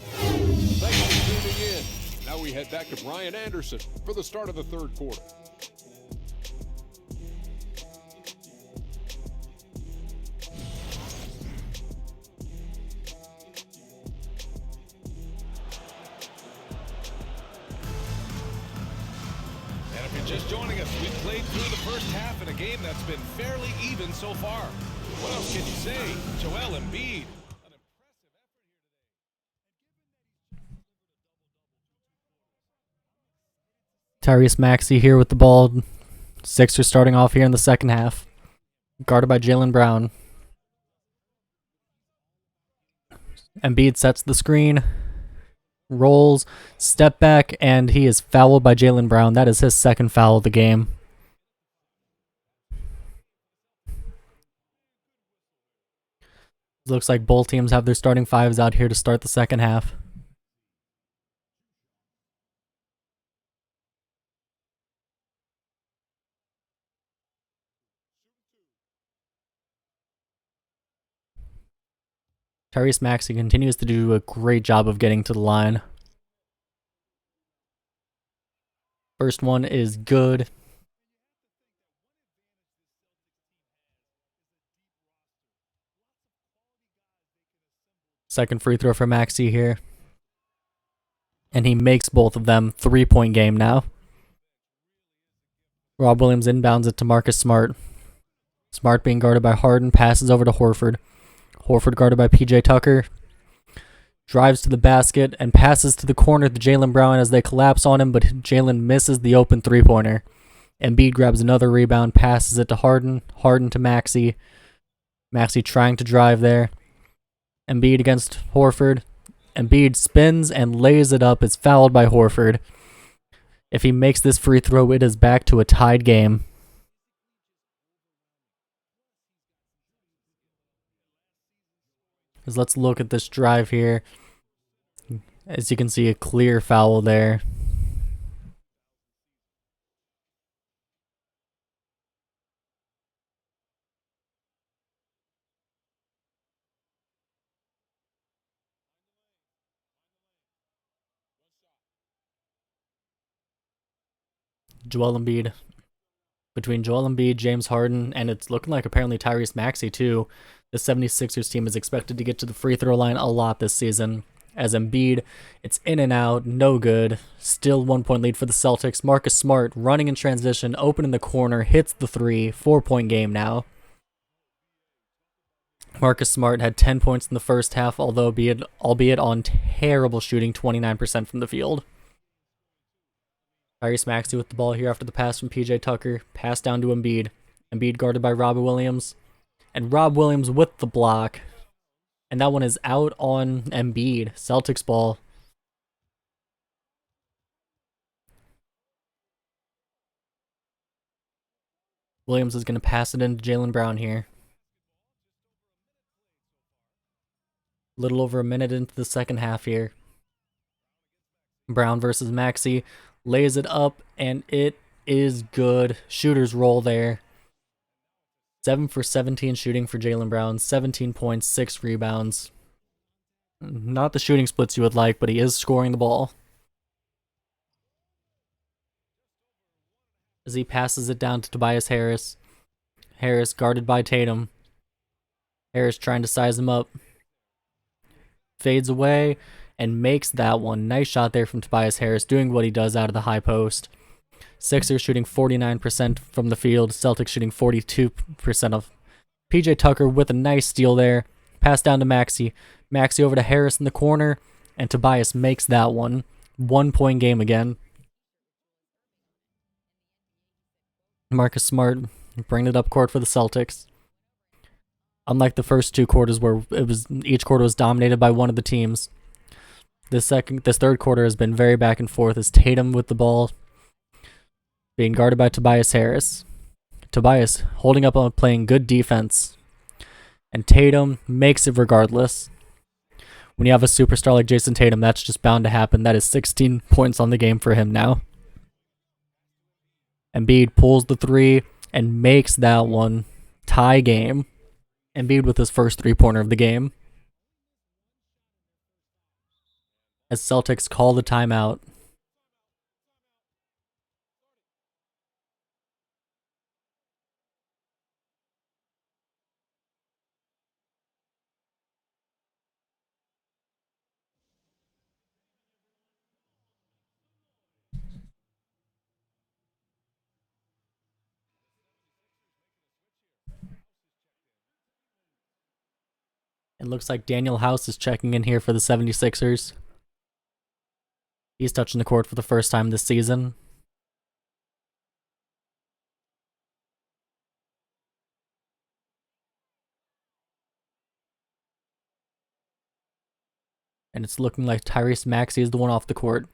Thanks for tuning in. Now we head back to Brian Anderson for the start of the third quarter. And if you're just joining us, we played through the first half in a game that's been fairly even so far. What else can you say? Joel Embiid. Tyrese Maxey here with the ball. Sixers starting off here in the second half. Guarded by Jaylen Brown. Embiid sets the screen. Rolls. Step back. And he is fouled by Jaylen Brown. That is his second foul of the game. Looks like both teams have their starting fives out here to start the second half. Tyrese Maxey continues to do a great job of getting to the line. First one is good. Second free throw for Maxey here. And he makes both of them. 3-point game now. Rob Williams inbounds it to Marcus Smart. Smart being guarded by Harden, passes over to Horford. Horford guarded by PJ Tucker. Drives to the basket and passes to the corner to Jaylen Brown as they collapse on him, but Jaylen misses the open three-pointer. Embiid grabs another rebound, passes it to Harden. Harden to Maxey. Maxey trying to drive there. Embiid against Horford. Embiid spins and lays it up. Is fouled by Horford. If he makes this free throw, it is back to a tied game. As let's look at this drive here. As you can see, a clear foul there. Joel Embiid. Between Joel Embiid, James Harden, and it's looking like apparently Tyrese Maxey too, the 76ers team is expected to get to the free throw line a lot this season. As Embiid, it's in and out, no good. Still 1-point lead for the Celtics. Marcus Smart running in transition, open in the corner, hits the three. 4-point game now. Marcus Smart had 10 points in the first half, albeit on terrible shooting, 29% from the field. Tyrese Maxey with the ball here after the pass from PJ Tucker. Pass down to Embiid. Embiid guarded by Rob Williams. And Rob Williams with the block. And that one is out on Embiid. Celtics ball. Williams is going to pass it into Jaylen Brown here. A little over a minute into the second half here. Brown versus Maxey. Lays it up, and it is good. Shooter's roll there. 7 for 17 shooting for Jaylen Brown. 17 points, 6 rebounds. Not the shooting splits you would like, but he is scoring the ball. As he passes it down to Tobias Harris. Harris guarded by Tatum. Harris trying to size him up. Fades away and makes that one. Nice shot there from Tobias Harris, doing what he does out of the high post. Sixers shooting 49% from the field. Celtics shooting 42% of. PJ Tucker with a nice steal there. Pass down to Maxey. Maxey over to Harris in the corner, and Tobias makes that one. 1-point game again. Marcus Smart bringing it up court for the Celtics. Unlike the first two quarters where each quarter was dominated by one of the teams. This third quarter has been very back and forth as Tatum with the ball being guarded by Tobias Harris. Tobias holding up on playing good defense. And Tatum makes it regardless. When you have a superstar like Jason Tatum, that's just bound to happen. That is 16 points on the game for him now. Embiid pulls the three and makes that one. Tie game. Embiid with his first three-pointer of the game. As Celtics call the timeout. It looks like Daniel House is checking in here for the 76ers. He's touching the court for the first time this season. And it's looking like Tyrese Maxey is the one off the court.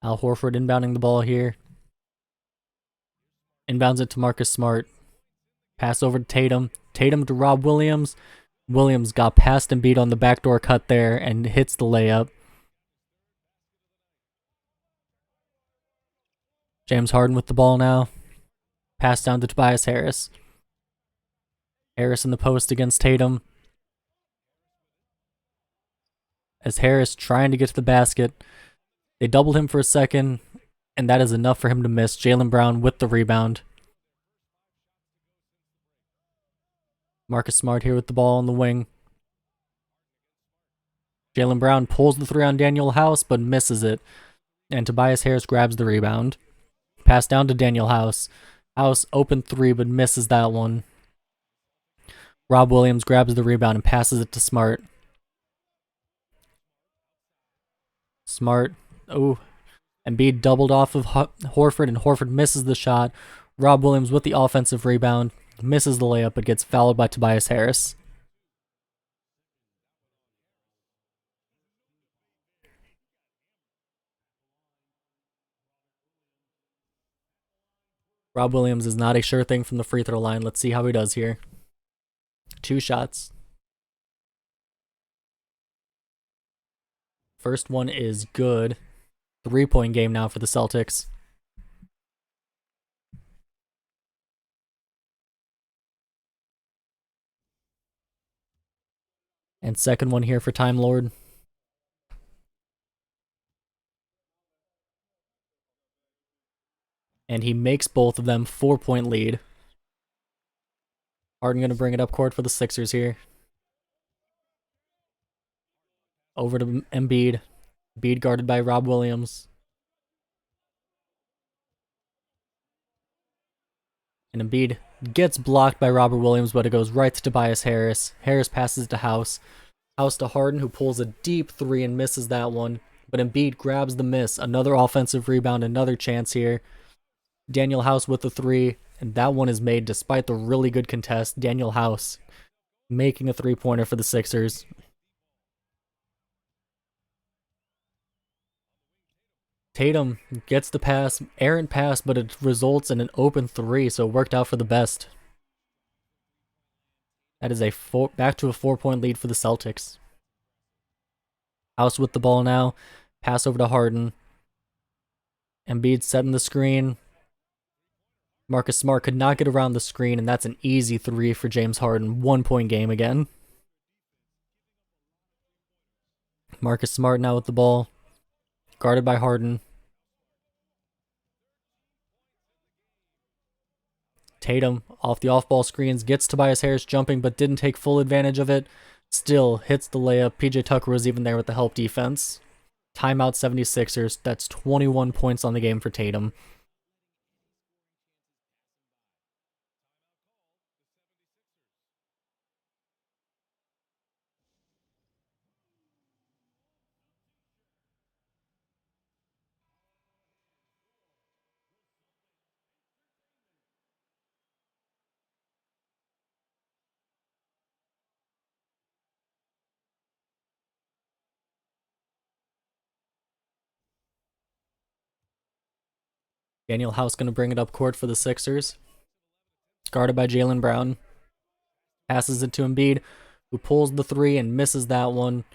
Al Horford inbounding the ball here. Inbounds it to Marcus Smart. Pass over to Tatum. Tatum to Rob Williams. Williams got past and beat on the backdoor cut there and hits the layup. James Harden with the ball now. Pass down to Tobias Harris. Harris in the post against Tatum. As Harris trying to get to the basket. They doubled him for a second. and that is enough for him to miss. Jaylen Brown with the rebound. Marcus Smart here with the ball on the wing. Jaylen Brown pulls the 3 on Daniel House, but misses it. And Tobias Harris grabs the rebound. Pass down to Daniel House. House open 3, but misses that one. Rob Williams grabs the rebound and passes it to Smart. Smart. Oh. Embiid doubled off of Horford, and Horford misses the shot. Rob Williams with the offensive rebound. Misses the layup, but gets fouled by Tobias Harris. Rob Williams is not a sure thing from the free throw line. Let's see how he does here. 2 shots. First one is good. 3-point game now for the Celtics. And second one here for Time Lord. And he makes both of them. 4-point lead. Harden going to bring it up court for the Sixers here. Over to Embiid. Embiid guarded by Rob Williams. And Embiid gets blocked by Robert Williams, but it goes right to Tobias Harris. Harris passes to House. House to Harden, who pulls a deep 3 and misses that one. But Embiid grabs the miss. Another offensive rebound, another chance here. Daniel House with the 3, and that one is made despite the really good contest. Daniel House making a 3-pointer for the Sixers. Tatum gets the pass, errant pass, but it results in an open 3, so it worked out for the best. That is back to a 4-point lead for the Celtics. House with the ball now. Pass over to Harden. Embiid setting the screen. Marcus Smart could not get around the screen, and that's an easy 3 for James Harden. 1-point game again. Marcus Smart now with the ball. Guarded by Harden. Tatum off the off-ball screens, gets Tobias Harris jumping, but didn't take full advantage of it. Still hits the layup. PJ Tucker was even there with the help defense. Timeout 76ers. That's 21 points on the game for Tatum. Daniel House going to bring it up court for the Sixers. Guarded by Jaylen Brown. Passes it to Embiid, who pulls the 3 and misses that one.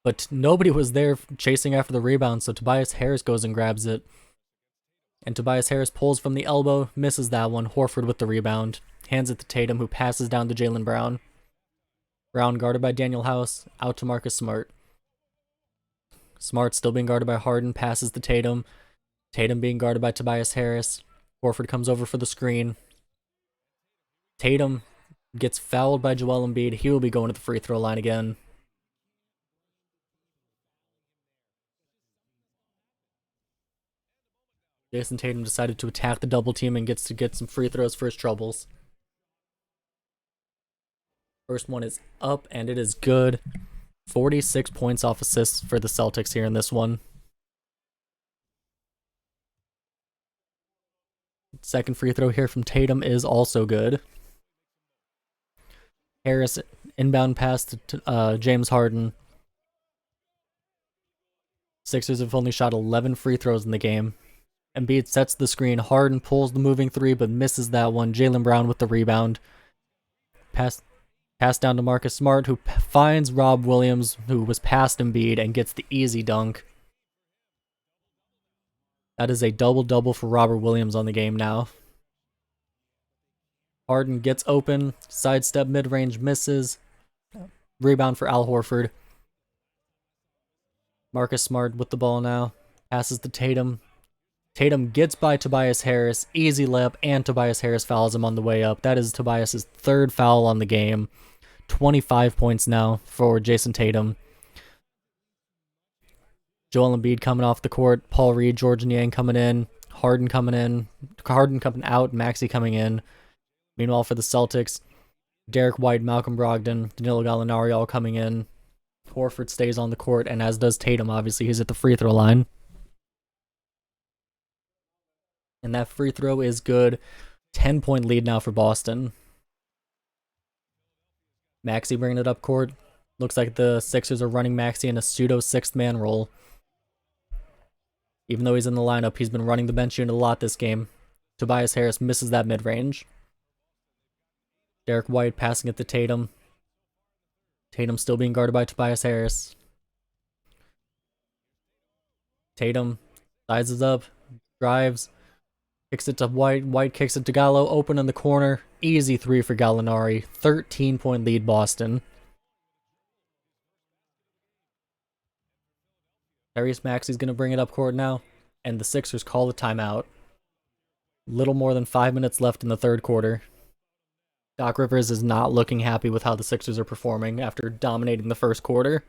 But nobody was there chasing after the rebound, so Tobias Harris goes and grabs it. And Tobias Harris pulls from the elbow, misses that one. Horford with the rebound. Hands it to Tatum, who passes down to Jaylen Brown. Brown guarded by Daniel House, out to Marcus Smart. Smart still being guarded by Harden, passes to Tatum. Tatum being guarded by Tobias Harris. Horford comes over for the screen. Tatum gets fouled by Joel Embiid. He will be going to the free throw line again. Jason Tatum decided to attack the double team and gets to get some free throws for his troubles. First one is up, and it is good. 46 points off assists for the Celtics here in this one. Second free throw here from Tatum is also good. Harris inbound pass to James Harden. Sixers have only shot 11 free throws in the game. Embiid sets the screen. Harden pulls the moving 3 but misses that one. Jaylen Brown with the rebound. Pass down to Marcus Smart, who finds Rob Williams, who was past Embiid, and gets the easy dunk. That is a double-double for Robert Williams on the game now. Harden gets open, sidestep mid-range, misses. Rebound for Al Horford. Marcus Smart with the ball now. Passes to Tatum. Tatum gets by Tobias Harris, easy layup, and Tobias Harris fouls him on the way up. That is Tobias's third foul on the game. 25 points now for Jason Tatum. Joel Embiid coming off the court, Paul Reed, George Niang coming in, Harden coming out, Maxey coming in. Meanwhile, for the Celtics, Derek White, Malcolm Brogdon, Danilo Gallinari all coming in. Horford stays on the court, and as does Tatum. Obviously, he's at the free throw line. And that free throw is good. 10-point lead now for Boston. Maxey bringing it up court. Looks like the Sixers are running Maxey in a pseudo sixth-man role. Even though he's in the lineup, he's been running the bench unit a lot this game. Tobias Harris misses that mid-range. Derek White passing it to Tatum. Tatum still being guarded by Tobias Harris. Tatum sizes up, drives, kicks it to White. White kicks it to Gallo, open in the corner. Easy three for Gallinari. 13-point lead Boston. Tyrese Maxey's going to bring it up court now, and the Sixers call the timeout. Little more than 5 minutes left in the third quarter. Doc Rivers is not looking happy with how the Sixers are performing after dominating the first quarter.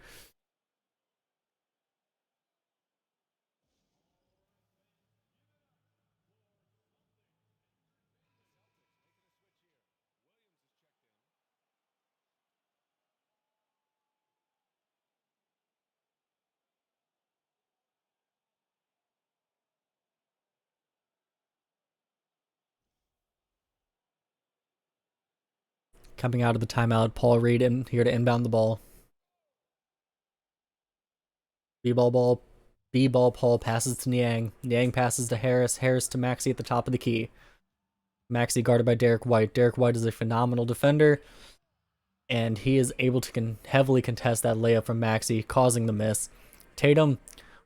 Coming out of the timeout, Paul Reed in here to inbound the ball. B-ball Paul passes to Niang. Niang passes to Harris. Harris to Maxey at the top of the key. Maxey guarded by Derek White. Derek White is a phenomenal defender, and he is able to heavily contest that layup from Maxey, causing the miss. Tatum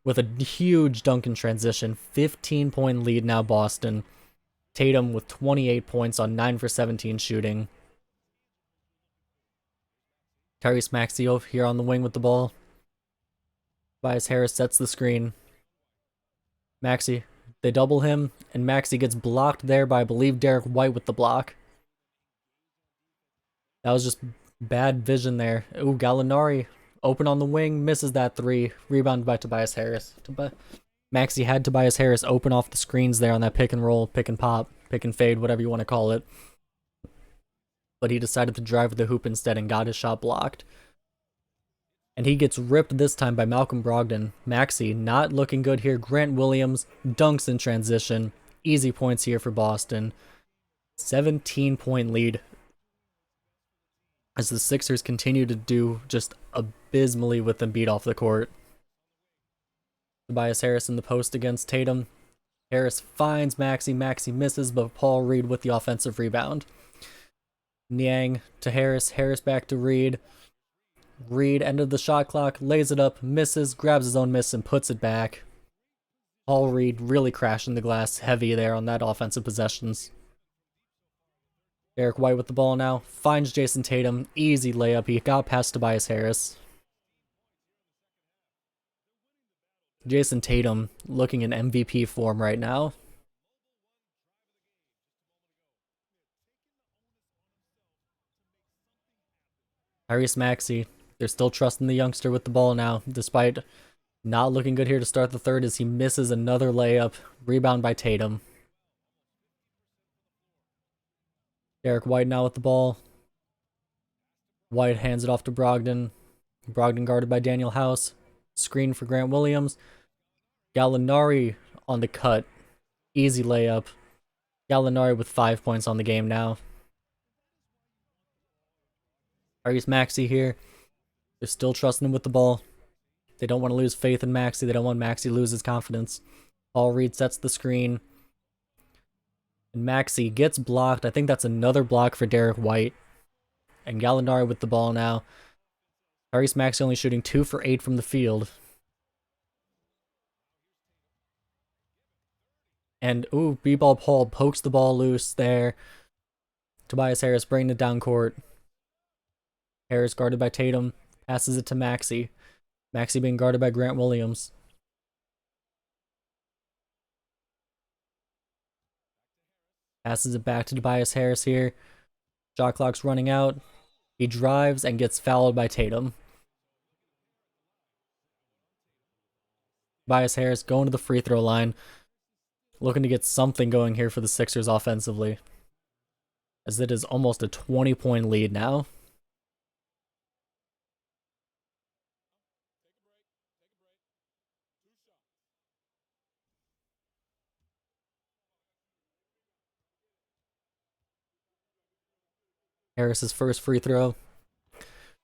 with a huge dunk in transition. 15-point lead now, Boston. Tatum with 28 points on 9 for 17 shooting. Tyrese Maxey over here on the wing with the ball. Tobias Harris sets the screen. Maxey, they double him, and Maxey gets blocked there by, I believe, Derek White with the block. That was just bad vision there. Ooh, Gallinari open on the wing, misses that three. Rebounded by Tobias Harris. Maxey had Tobias Harris open off the screens there on that pick and roll, pick and pop, pick and fade, whatever you want to call it. But he decided to drive with the hoop instead and got his shot blocked. And he gets ripped this time by Malcolm Brogdon. Maxey not looking good here. Grant Williams dunks in transition. Easy points here for Boston. 17-point lead as the Sixers continue to do just abysmally with Embiid off the court. Tobias Harris in the post against Tatum. Harris finds Maxey. Maxey misses, but Paul Reed with the offensive rebound. Niang to Harris. Harris back to Reed. Reed, end of the shot clock, lays it up, misses, grabs his own miss, and puts it back. Paul Reed really crashing the glass heavy there on that offensive possessions. Derek White with the ball now. Finds Jason Tatum. Easy layup. He got past Tobias Harris. Jason Tatum looking in MVP form right now. Tyrese Maxey. They're still trusting the youngster with the ball now, despite not looking good here to start the third as he misses another layup. Rebound by Tatum. Derek White now with the ball. White hands it off to Brogdon. Brogdon guarded by Daniel House. Screen for Grant Williams. Gallinari on the cut. Easy layup. Gallinari with 5 points on the game now. Tyrese Maxey here. They're still trusting him with the ball. They don't want to lose faith in Maxey. They don't want Maxey to lose his confidence. Paul Reed sets the screen. And Maxey gets blocked. I think that's another block for Derek White. And Gallinari with the ball now. Tyrese Maxey only shooting 2 for 8 from the field. And, ooh, B-ball Paul pokes the ball loose there. Tobias Harris bringing it down court. Harris guarded by Tatum. Passes it to Maxey. Maxey being guarded by Grant Williams. Passes it back to Tobias Harris here. Shot clock's running out. He drives and gets fouled by Tatum. Tobias Harris going to the free throw line. Looking to get something going here for the Sixers offensively, as it is almost a 20-point lead now. Harris's first free throw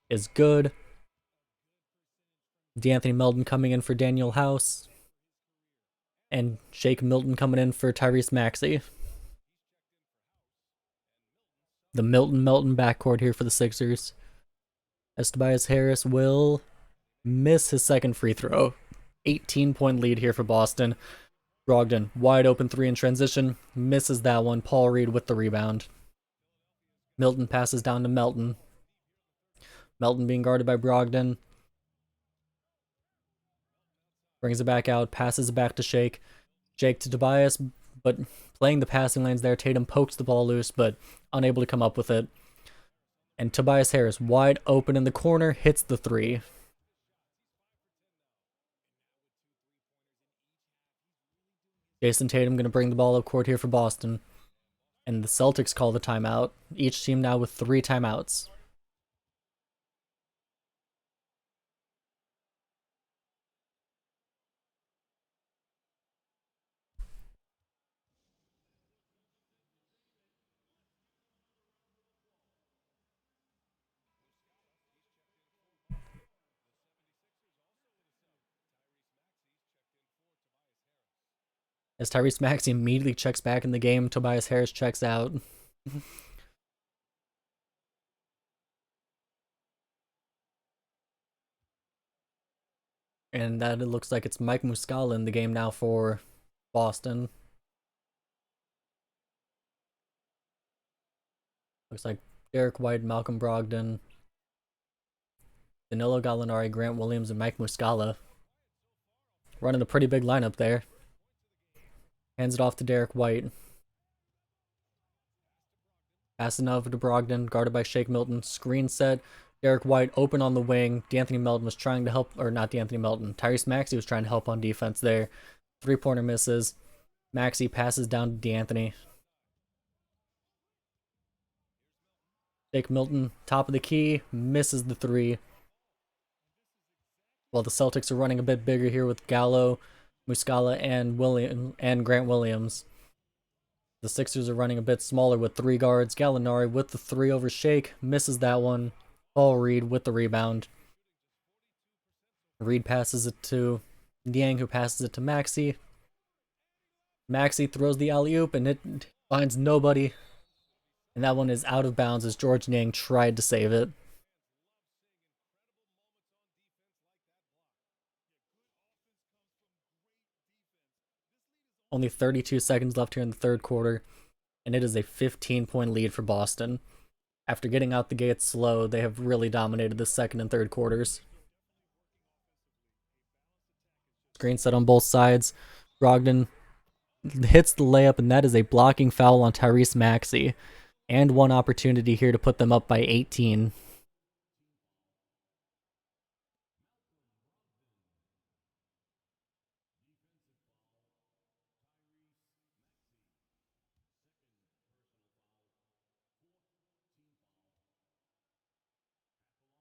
is good. D'Anthony Melton coming in for Daniel House. And Shake Milton coming in for Tyrese Maxey. The Milton backcourt here for the Sixers. As Tobias Harris will miss his second free throw. 18-point lead here for Boston. Brogdon, wide open three in transition. Misses that one. Paul Reed with the rebound. Milton passes down to Melton. Melton being guarded by Brogdon. Brings it back out. Passes it back to Shake. Shake to Tobias, but playing the passing lanes there. Tatum pokes the ball loose, but unable to come up with it. And Tobias Harris, wide open in the corner, hits the three. Jason Tatum going to bring the ball up court here for Boston. And the Celtics call the timeout. Each team now with 3 timeouts. As Tyrese Maxey immediately checks back in the game, Tobias Harris checks out. And that it looks like it's Mike Muscala in the game now for Boston. Looks like Derek White, Malcolm Brogdon, Danilo Gallinari, Grant Williams, and Mike Muscala. Running a pretty big lineup there. Hands it off to Derek White. Passing over to Brogdon, guarded by Shake Milton. Screen set. Derek White open on the wing. D'Anthony Melton was trying to help, or not D'Anthony Melton. Tyrese Maxey was trying to help on defense there. 3-pointer misses. Maxey passes down to D'Anthony. Shake Milton, top of the key, misses the 3. While the Celtics are running a bit bigger here with Gallo, Muscala, and Grant Williams. The Sixers are running a bit smaller with 3 guards. Gallinari with the 3 over Shake, misses that one. Paul Reed with the rebound. Reed passes it to Niang, who passes it to Maxey. Maxey throws the alley-oop, and it finds nobody. And that one is out of bounds as George Niang tried to save it. Only 32 seconds left here in the third quarter, and it is a 15-point lead for Boston. After getting out the gate slow, they have really dominated the second and third quarters. Screen set on both sides. Brogdon hits the layup, and that is a blocking foul on Tyrese Maxey. And one opportunity here to put them up by 18.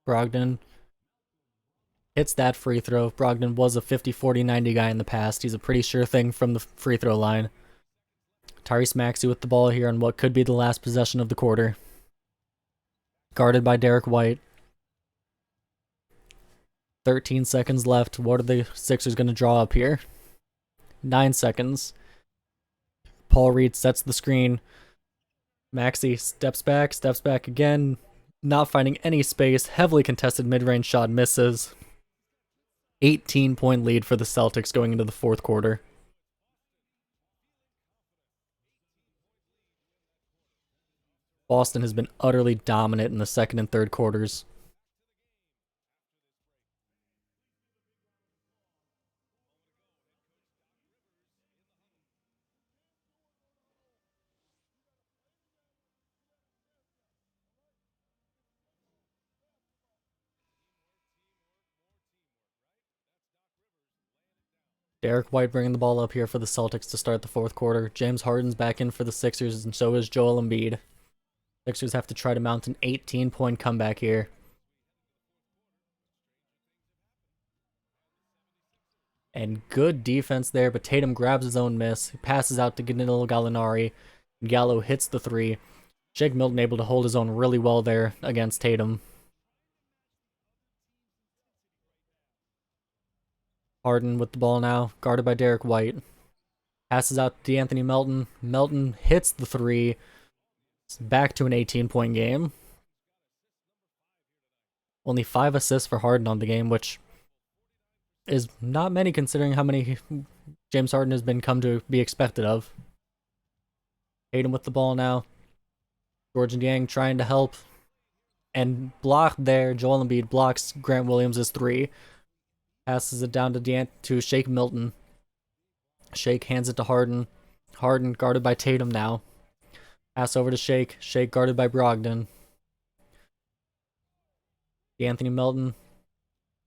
Brogdon hits that free throw. Brogdon was a 50, 40, 90 guy in the past. He's a pretty sure thing from the free throw line. Tyrese Maxey with the ball here on what could be the last possession of the quarter. Guarded by Derek White. 13 seconds left. What are the Sixers going to draw up here? 9 seconds. Paul Reed sets the screen. Maxey steps back again. Not finding any space. Heavily contested mid-range shot misses. 18-point lead for the Celtics going into the fourth quarter. Boston has been utterly dominant in the second and third quarters. Derek White bringing the ball up here for the Celtics to start the fourth quarter. James Harden's back in for the Sixers, and so is Joel Embiid. Sixers have to try to mount an 18-point comeback here. And good defense there, but Tatum grabs his own miss. He passes out to Danilo Gallinari. Gallo hits the three. Shake Milton able to hold his own really well there against Tatum. Harden with the ball now, guarded by Derek White. Passes out to Anthony Melton. Melton hits the three. It's back to an 18-point game. Only 5 assists for Harden on the game, which is not many considering how many James Harden has been come to be expected of. Tatum with the ball now. George Niang trying to help. And blocked there. Joel Embiid blocks Grant Williams' three. Passes it down to Shake Milton. Shake hands it to Harden. Harden guarded by Tatum now. Pass over to Shake. Shake guarded by Brogdon. Anthony Melton.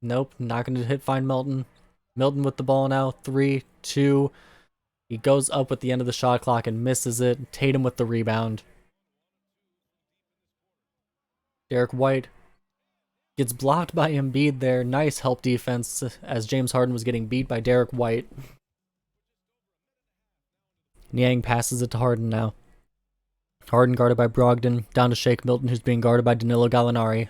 Nope, not going to find Melton. Milton with the ball now. 3, 2. He goes up at the end of the shot clock and misses it. Tatum with the rebound. Derek White gets blocked by Embiid there. Nice help defense as James Harden was getting beat by Derek White. Niang passes it to Harden now. Harden guarded by Brogdon. Down to Shake Milton, who's being guarded by Danilo Gallinari.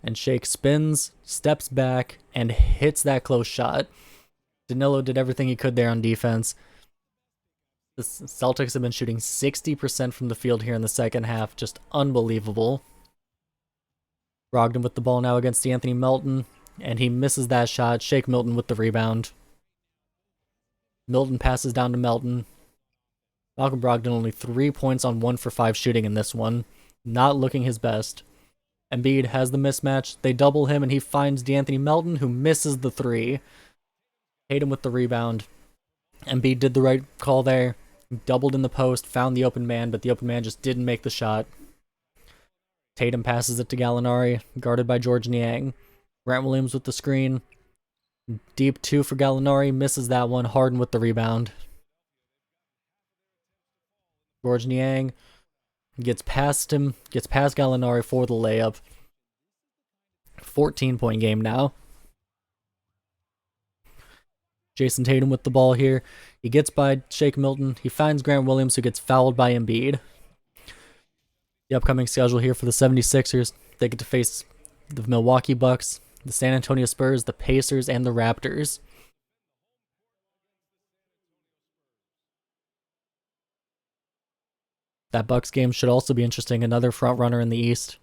And Shake spins, steps back, and hits that close shot. Danilo did everything he could there on defense. The Celtics have been shooting 60% from the field here in the second half. Just unbelievable. Brogdon with the ball now against Anthony Melton, and he misses that shot. Shake Milton with the rebound. Milton passes down to Melton. Malcolm Brogdon only 3 points on 1 for 5 shooting in this one. Not looking his best. Embiid has the mismatch. They double him, and he finds D'Anthony Melton, who misses the three. Tatum with the rebound. Embiid did the right call there. Doubled in the post, found the open man, but the open man just didn't make the shot. Tatum passes it to Gallinari, guarded by George Niang. Grant Williams with the screen. Deep 2 for Gallinari, misses that one. Harden with the rebound. George Niang gets past him, gets past Gallinari for the layup. 14-point game now. Jason Tatum with the ball here. He gets by Shake Milton. He finds Grant Williams, who gets fouled by Embiid. The upcoming schedule here for the 76ers, they get to face the Milwaukee Bucks, the San Antonio Spurs, the Pacers, and the Raptors. That Bucks game should also be interesting. Another front runner in the East.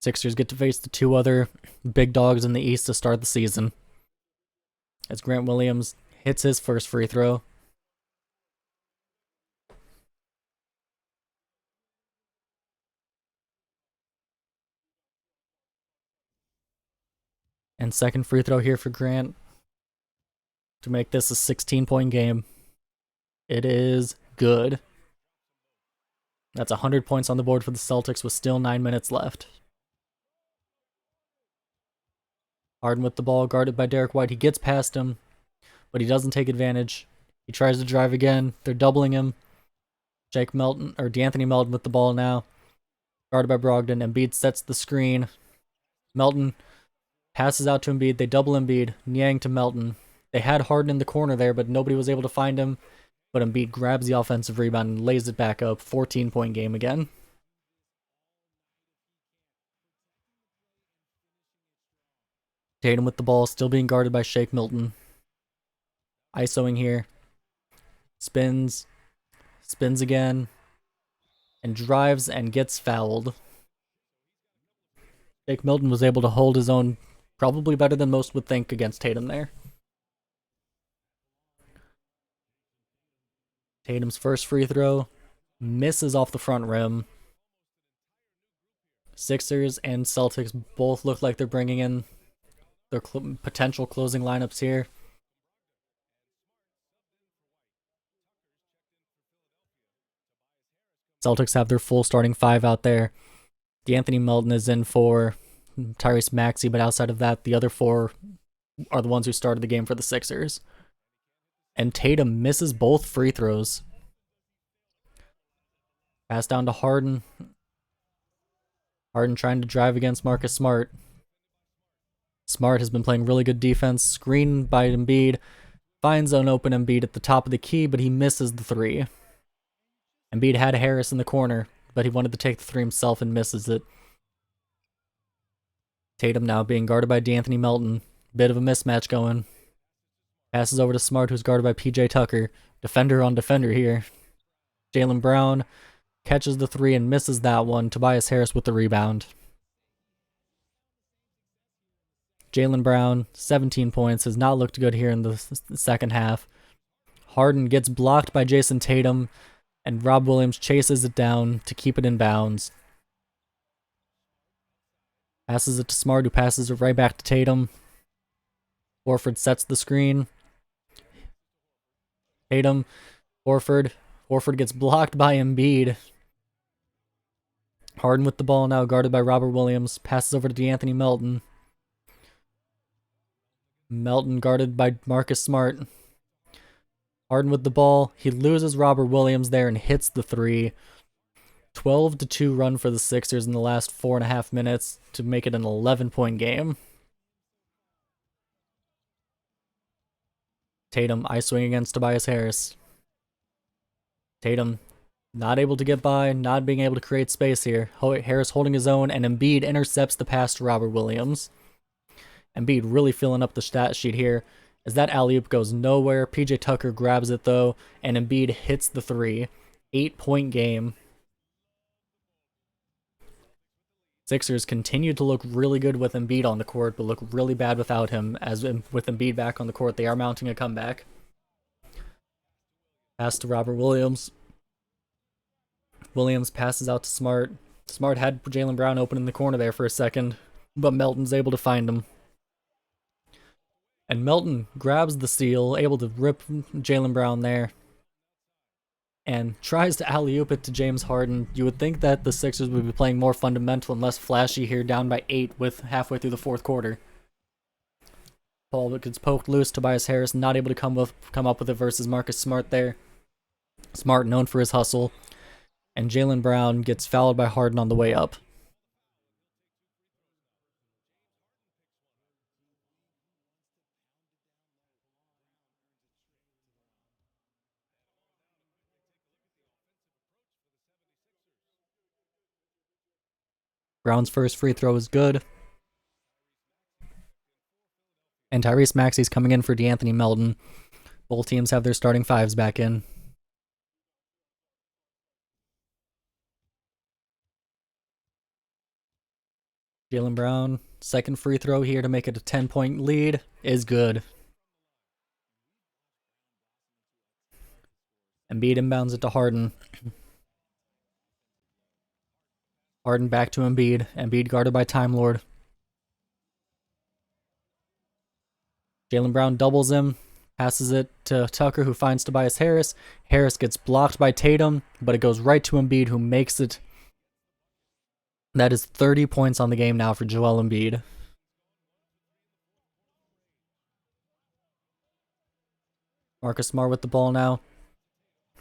Sixers get to face the 2 other big dogs in the East to start the season. As Grant Williams hits his first free throw. And second free throw here for Grant to make this a 16-point game. It is good. That's 100 points on the board for the Celtics with still 9 minutes left. Harden with the ball, guarded by Derek White. He gets past him, but he doesn't take advantage. He tries to drive again. They're doubling him. Shake Milton, or D'Anthony Melton with the ball now. Guarded by Brogdon. Embiid sets the screen. Melton passes out to Embiid. They double Embiid. Niang to Melton. They had Harden in the corner there, but nobody was able to find him. But Embiid grabs the offensive rebound and lays it back up. 14-point game again. Tatum with the ball, still being guarded by Shake Milton. ISOing here. Spins again. And drives and gets fouled. Shake Milton was able to hold his own probably better than most would think against Tatum there. Tatum's first free throw misses off the front rim. Sixers and Celtics both look like they're bringing in their potential closing lineups here. Celtics have their full starting 5 out there. D'Anthony Melton is in for Tyrese Maxey, but outside of that, the other 4 are the ones who started the game for the Sixers. And Tatum misses both free throws. Pass down to Harden. Harden trying to drive against Marcus Smart. Smart has been playing really good defense. Screen by Embiid. Finds an open Embiid at the top of the key, but he misses the 3. Embiid had Harris in the corner, but he wanted to take the 3 himself and misses it. Tatum now being guarded by D'Anthony Melton. Bit of a mismatch going. Passes over to Smart, who's guarded by PJ Tucker. Defender on defender here. Jaylen Brown catches the 3 and misses that one. Tobias Harris with the rebound. Jaylen Brown, 17 points, has not looked good here in the second half. Harden gets blocked by Jason Tatum, and Rob Williams chases it down to keep it in bounds. Passes it to Smart, who passes it right back to Tatum. Horford sets the screen. Tatum, Horford gets blocked by Embiid. Harden with the ball now, guarded by Robert Williams. Passes over to D'Anthony Melton. Melton guarded by Marcus Smart. Harden with the ball. He loses Robert Williams there and hits the 3. 12-2 run for the Sixers in the last 4.5 minutes to make it an 11-point game. Tatum ice swing against Tobias Harris. Tatum not able to get by, not being able to create space here. Harris holding his own, and Embiid intercepts the pass to Robert Williams. Embiid really filling up the stat sheet here, as that alley-oop goes nowhere. PJ Tucker grabs it though, and Embiid hits the 3. 8-point game. Sixers continue to look really good with Embiid on the court, but look really bad without him. As with Embiid back on the court, they are mounting a comeback. Pass to Robert Williams. Williams passes out to Smart. Smart had Jaylen Brown open in the corner there for a second, but Melton's able to find him. And Melton grabs the steal, able to rip Jaylen Brown there, and tries to alley-oop it to James Harden. You would think that the Sixers would be playing more fundamental and less flashy here, down by 8 with halfway through the fourth quarter. Paul gets poked loose. Tobias Harris not able to come up with it versus Marcus Smart there. Smart known for his hustle. And Jaylen Brown gets fouled by Harden on the way up. Brown's first free throw is good. And Tyrese Maxey's coming in for D'Anthony Melton. Both teams have their starting 5s back in. Jaylen Brown, second free throw here to make it a 10-point lead is good. Embiid inbounds it to Harden. Harden back to Embiid. Embiid guarded by Time Lord. Jaylen Brown doubles him. Passes it to Tucker, who finds Tobias Harris. Harris gets blocked by Tatum, but it goes right to Embiid, who makes it. That is 30 points on the game now for Joel Embiid. Marcus Smart with the ball now.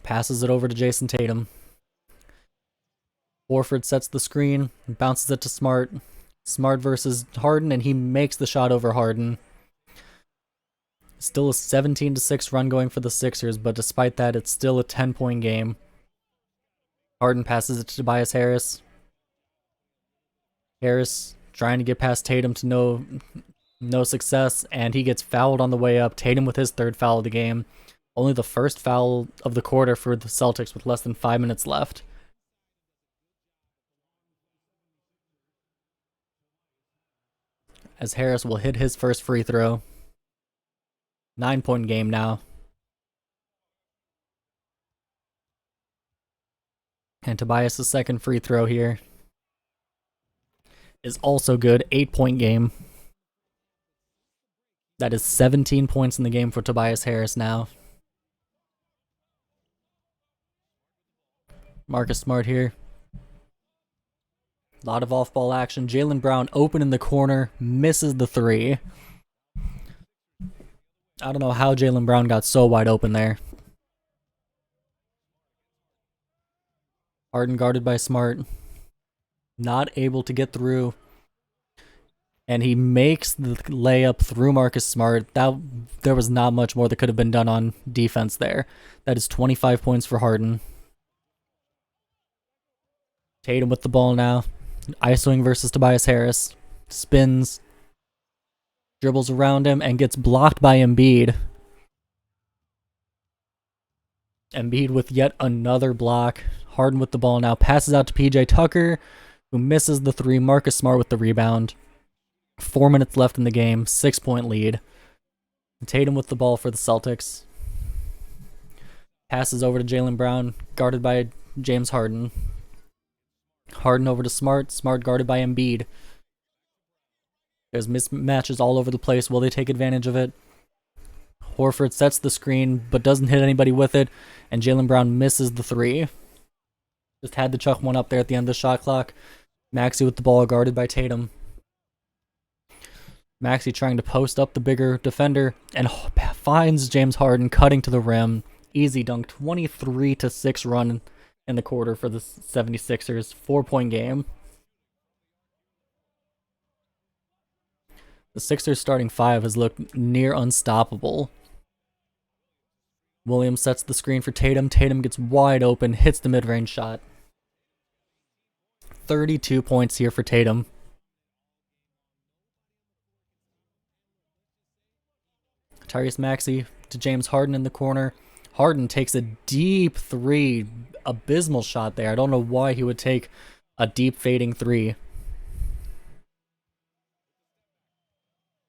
Passes it over to Jason Tatum. Horford sets the screen, bounces it to Smart. Smart versus Harden, and he makes the shot over Harden. Still a 17-6 run going for the Sixers, but despite that, it's still a 10-point game. Harden passes it to Tobias Harris. Harris trying to get past Tatum to no success, and he gets fouled on the way up. Tatum with his 3rd foul of the game. Only the first foul of the quarter for the Celtics with less than 5 minutes left. As Harris will hit his first free throw. 9-point game now. And Tobias' second free throw here is also good. 8-point game. That is 17 points in the game for Tobias Harris now. Marcus Smart here. A lot of off-ball action. Jaylen Brown open in the corner, misses the three. I don't know how Jaylen Brown got so wide open there. Harden guarded by Smart. Not able to get through. And he makes the layup through Marcus Smart. There was not much more that could have been done on defense there. That is 25 points for Harden. Tatum with the ball now. Isoing versus Tobias Harris. Spins. Dribbles around him and gets blocked by Embiid. Embiid with yet another block. Harden with the ball now. Passes out to PJ Tucker, who misses the three. Marcus Smart with the rebound. 4 minutes left in the game. 6-point lead. Tatum with the ball for the Celtics. Passes over to Jaylen Brown, guarded by James Harden. Harden over to Smart. Smart guarded by Embiid. There's mismatches all over the place. Will they take advantage of it? Horford sets the screen, but doesn't hit anybody with it. And Jaylen Brown misses the three. Just had to chuck one up there at the end of the shot clock. Maxey with the ball, guarded by Tatum. Maxey trying to post up the bigger defender and finds James Harden cutting to the rim. Easy dunk. 23-6 run in the quarter for the 76ers. 4-point game. The Sixers starting five has looked near unstoppable. Williams sets the screen for Tatum. Tatum gets wide open, hits the mid-range shot. 32 points here for Tatum. Tyrese Maxey to James Harden in the corner. Harden takes a deep three. Abysmal shot there. I don't know why he would take a deep fading three.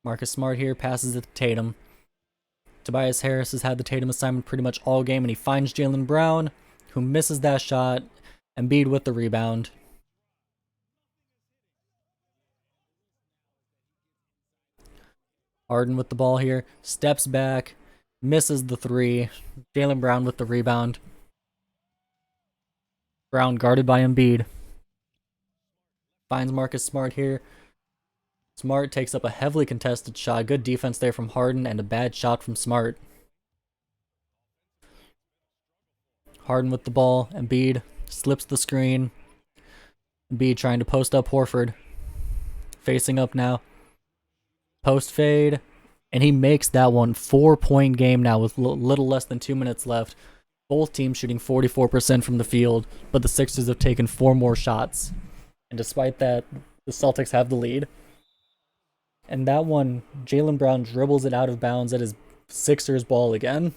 Marcus Smart here passes it to Tatum. Tobias Harris has had the Tatum assignment pretty much all game, and he finds Jaylen Brown, who misses that shot. Embiid with the rebound. Harden with the ball here, steps back, misses the three. Jaylen Brown with the rebound. Brown guarded by Embiid. Finds Marcus Smart here. Smart takes up a heavily contested shot. Good defense there from Harden and a bad shot from Smart. Harden with the ball. Embiid slips the screen. Embiid trying to post up Horford. Facing up now. Post fade. And he makes that one. 4-point game now with little less than 2 minutes left. Both teams shooting 44% from the field, but the Sixers have taken 4 more shots. And despite that, the Celtics have the lead. And that one, Jaylen Brown dribbles it out of bounds at his Sixers ball again.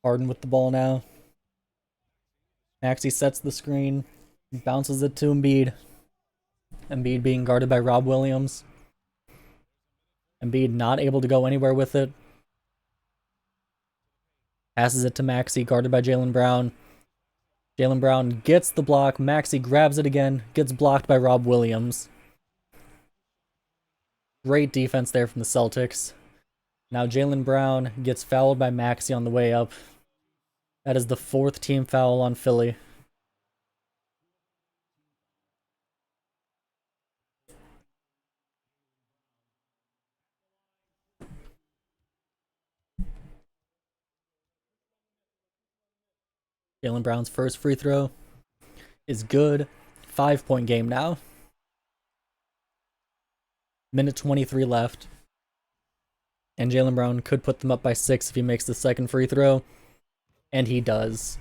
Harden with the ball now. Maxey sets the screen, bounces it to Embiid. Embiid being guarded by Rob Williams. Embiid not able to go anywhere with it. Passes it to Maxey, guarded by Jaylen Brown. Jaylen Brown gets the block. Maxey grabs it again, gets blocked by Rob Williams. Great defense there from the Celtics. Now Jaylen Brown gets fouled by Maxey on the way up. That is the 4th team foul on Philly. Jaylen Brown's first free throw is good. 5-point game now. Minute 23 left. And Jaylen Brown could put them up by 6 if he makes the second free throw. And he does.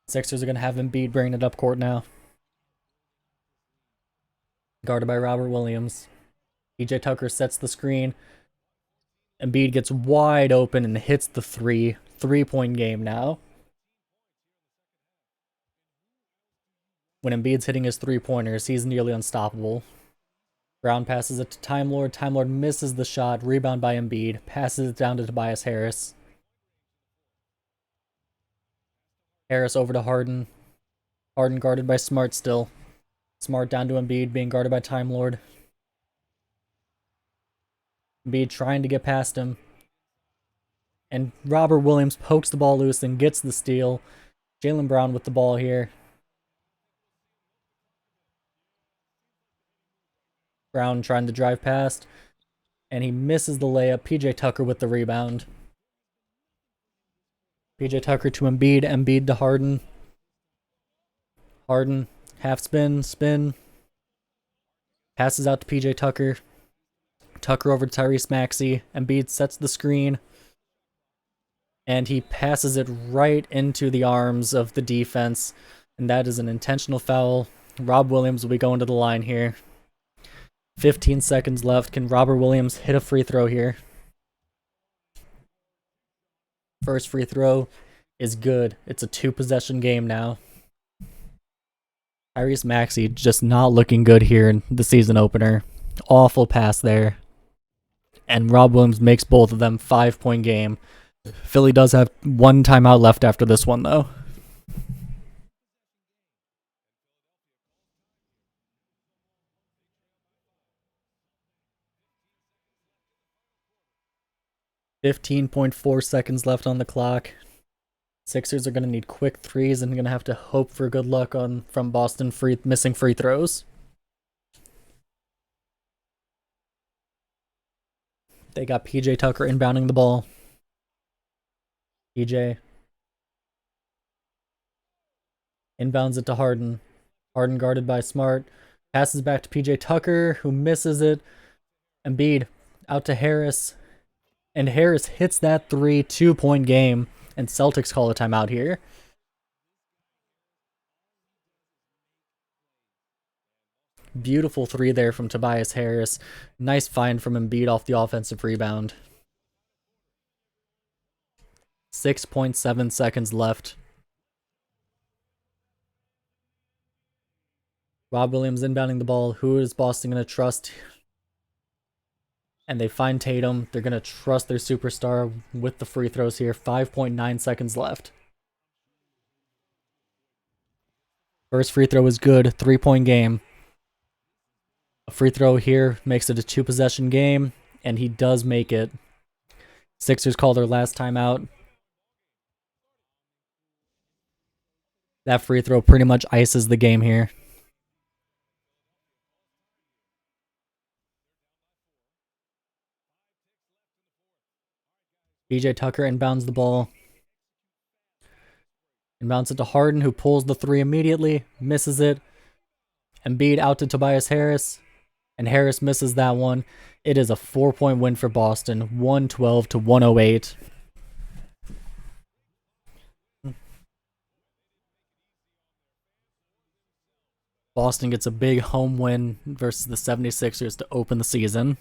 Sixers are going to have Embiid bringing it up court now. Guarded by Robert Williams. PJ Tucker sets the screen. Embiid gets wide open and hits the 3. 3-point game now. When Embiid's hitting his 3-pointers, he's nearly unstoppable. Brown passes it to Time Lord. Time Lord misses the shot. Rebound by Embiid. Passes it down to Tobias Harris. Harris over to Harden. Harden guarded by Smart still. Smart down to Embiid, being guarded by Time Lord. Embiid trying to get past him. And Robert Williams pokes the ball loose and gets the steal. Jaylen Brown with the ball here. Brown trying to drive past, and he misses the layup. PJ Tucker with the rebound. PJ Tucker to Embiid, Embiid to Harden. Harden, half spin, spin. Passes out to PJ Tucker. Tucker over to Tyrese Maxey. Embiid sets the screen. And he passes it right into the arms of the defense. And that is an intentional foul. Rob Williams will be going to the line here. 15 seconds left. Can Robert Williams hit a free throw here? First free throw is good. It's a 2-possession game now. Tyrese Maxey just not looking good here in the season opener. Awful pass there. And Rob Williams makes both of them. 5-point game. Philly does have 1 timeout left after this one, though. .4 seconds left on the clock. Sixers are going to need quick threes and going to have to hope for good luck from Boston missing free throws. They got PJ Tucker inbounding the ball. PJ inbounds it to Harden. Harden guarded by Smart. Passes back to PJ Tucker, who misses it. Embiid out to Harris. And Harris hits that 3, 2-point game. And Celtics call a timeout here. Beautiful 3 there from Tobias Harris. Nice find from Embiid off the offensive rebound. 6.7 seconds left. Rob Williams inbounding the ball. Who is Boston going to trust? And they find Tatum. They're going to trust their superstar with the free throws here. 5.9 seconds left. First free throw is good. 3-point game. A free throw here makes it a 2-possession game. And he does make it. Sixers call their last timeout. That free throw pretty much ices the game here. PJ Tucker inbounds the ball. Inbounds it to Harden, who pulls the 3 immediately. Misses it. Embiid out to Tobias Harris. And Harris misses that one. It is a 4-point win for Boston. 112-108. Boston gets a big home win versus the 76ers to open the season.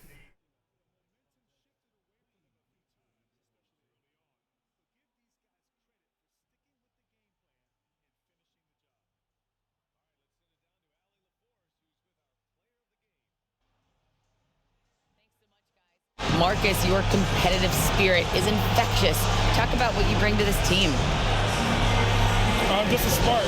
Marcus, your competitive spirit is infectious. Talk about what you bring to this team. Just a spark.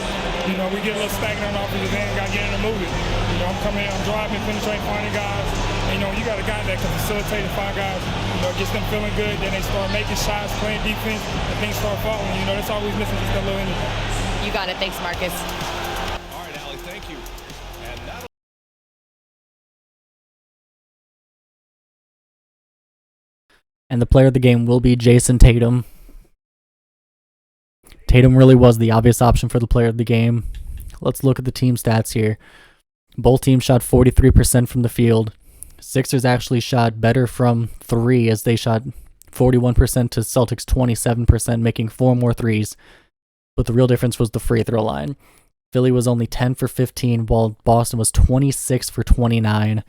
You know, we get a little stagnant on offensive end, got to get in the movement. You know, I'm coming in, I'm driving, penetrating, finding guys. And, you know, you got a guy that can facilitate and find guys. You know, it gets them feeling good. Then they start making shots, playing defense, and things start falling. You know, that's always missing, just that little energy. You got it. Thanks, Marcus. All right, Allie, thank you. And that'll And the player of the game will be Jason Tatum. Tatum really was the obvious option for the player of the game. Let's look at the team stats here. Both teams shot 43% from the field. Sixers actually shot better from 3 as they shot 41% to Celtics 27%, making 4 more threes. But the real difference was the free throw line. Philly was only 10 for 15, while Boston was 26 for 29.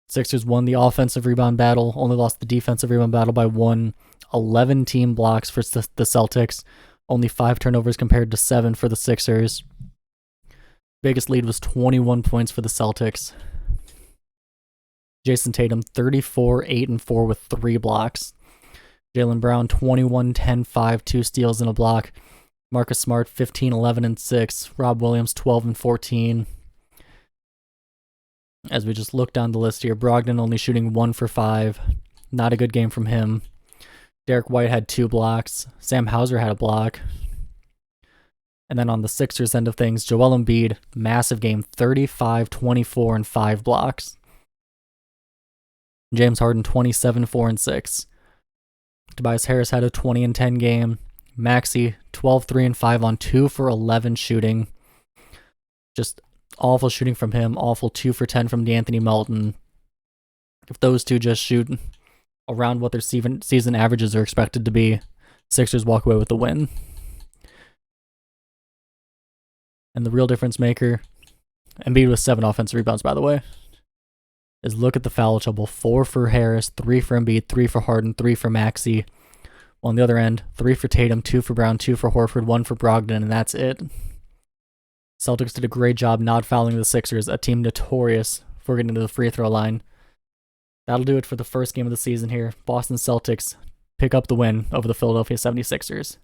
Sixers won the offensive rebound battle, only lost the defensive rebound battle by 1. 11 team blocks for the Celtics, only 5 turnovers compared to 7 for the Sixers. Biggest lead was 21 points for the Celtics. Jason Tatum, 34, 8, and 4 with 3 blocks. Jaylen Brown, 21, 10, 5, 2 steals and a block. Marcus Smart, 15, 11, and 6. Rob Williams, 12 and 14. As we just look down the list here, Brogdon only shooting 1 for 5. Not a good game from him. Derek White had 2 blocks. Sam Hauser had a block. And then on the Sixers end of things, Joel Embiid, massive game, 35, 24, and 5 blocks. James Harden, 27, 4, and 6. Tobias Harris had a 20 and 10 game. Maxey, 12, 3, and 5 on 2 for 11 shooting. Just awful shooting from him. Awful 2 for 10 from DeAnthony Melton. If those two just shoot around what their season averages are expected to be, Sixers walk away with the win. And the real difference maker, Embiid with 7 offensive rebounds, by the way, is look at the foul trouble. 4 for Harris, 3 for Embiid, 3 for Harden, 3 for Maxey. On the other end, 3 for Tatum, 2 for Brown, 2 for Horford, 1 for Brogdon, and that's it. Celtics did a great job not fouling the Sixers, a team notorious for getting to the free throw line. That'll do it for the first game of the season here. Boston Celtics pick up the win over the Philadelphia 76ers.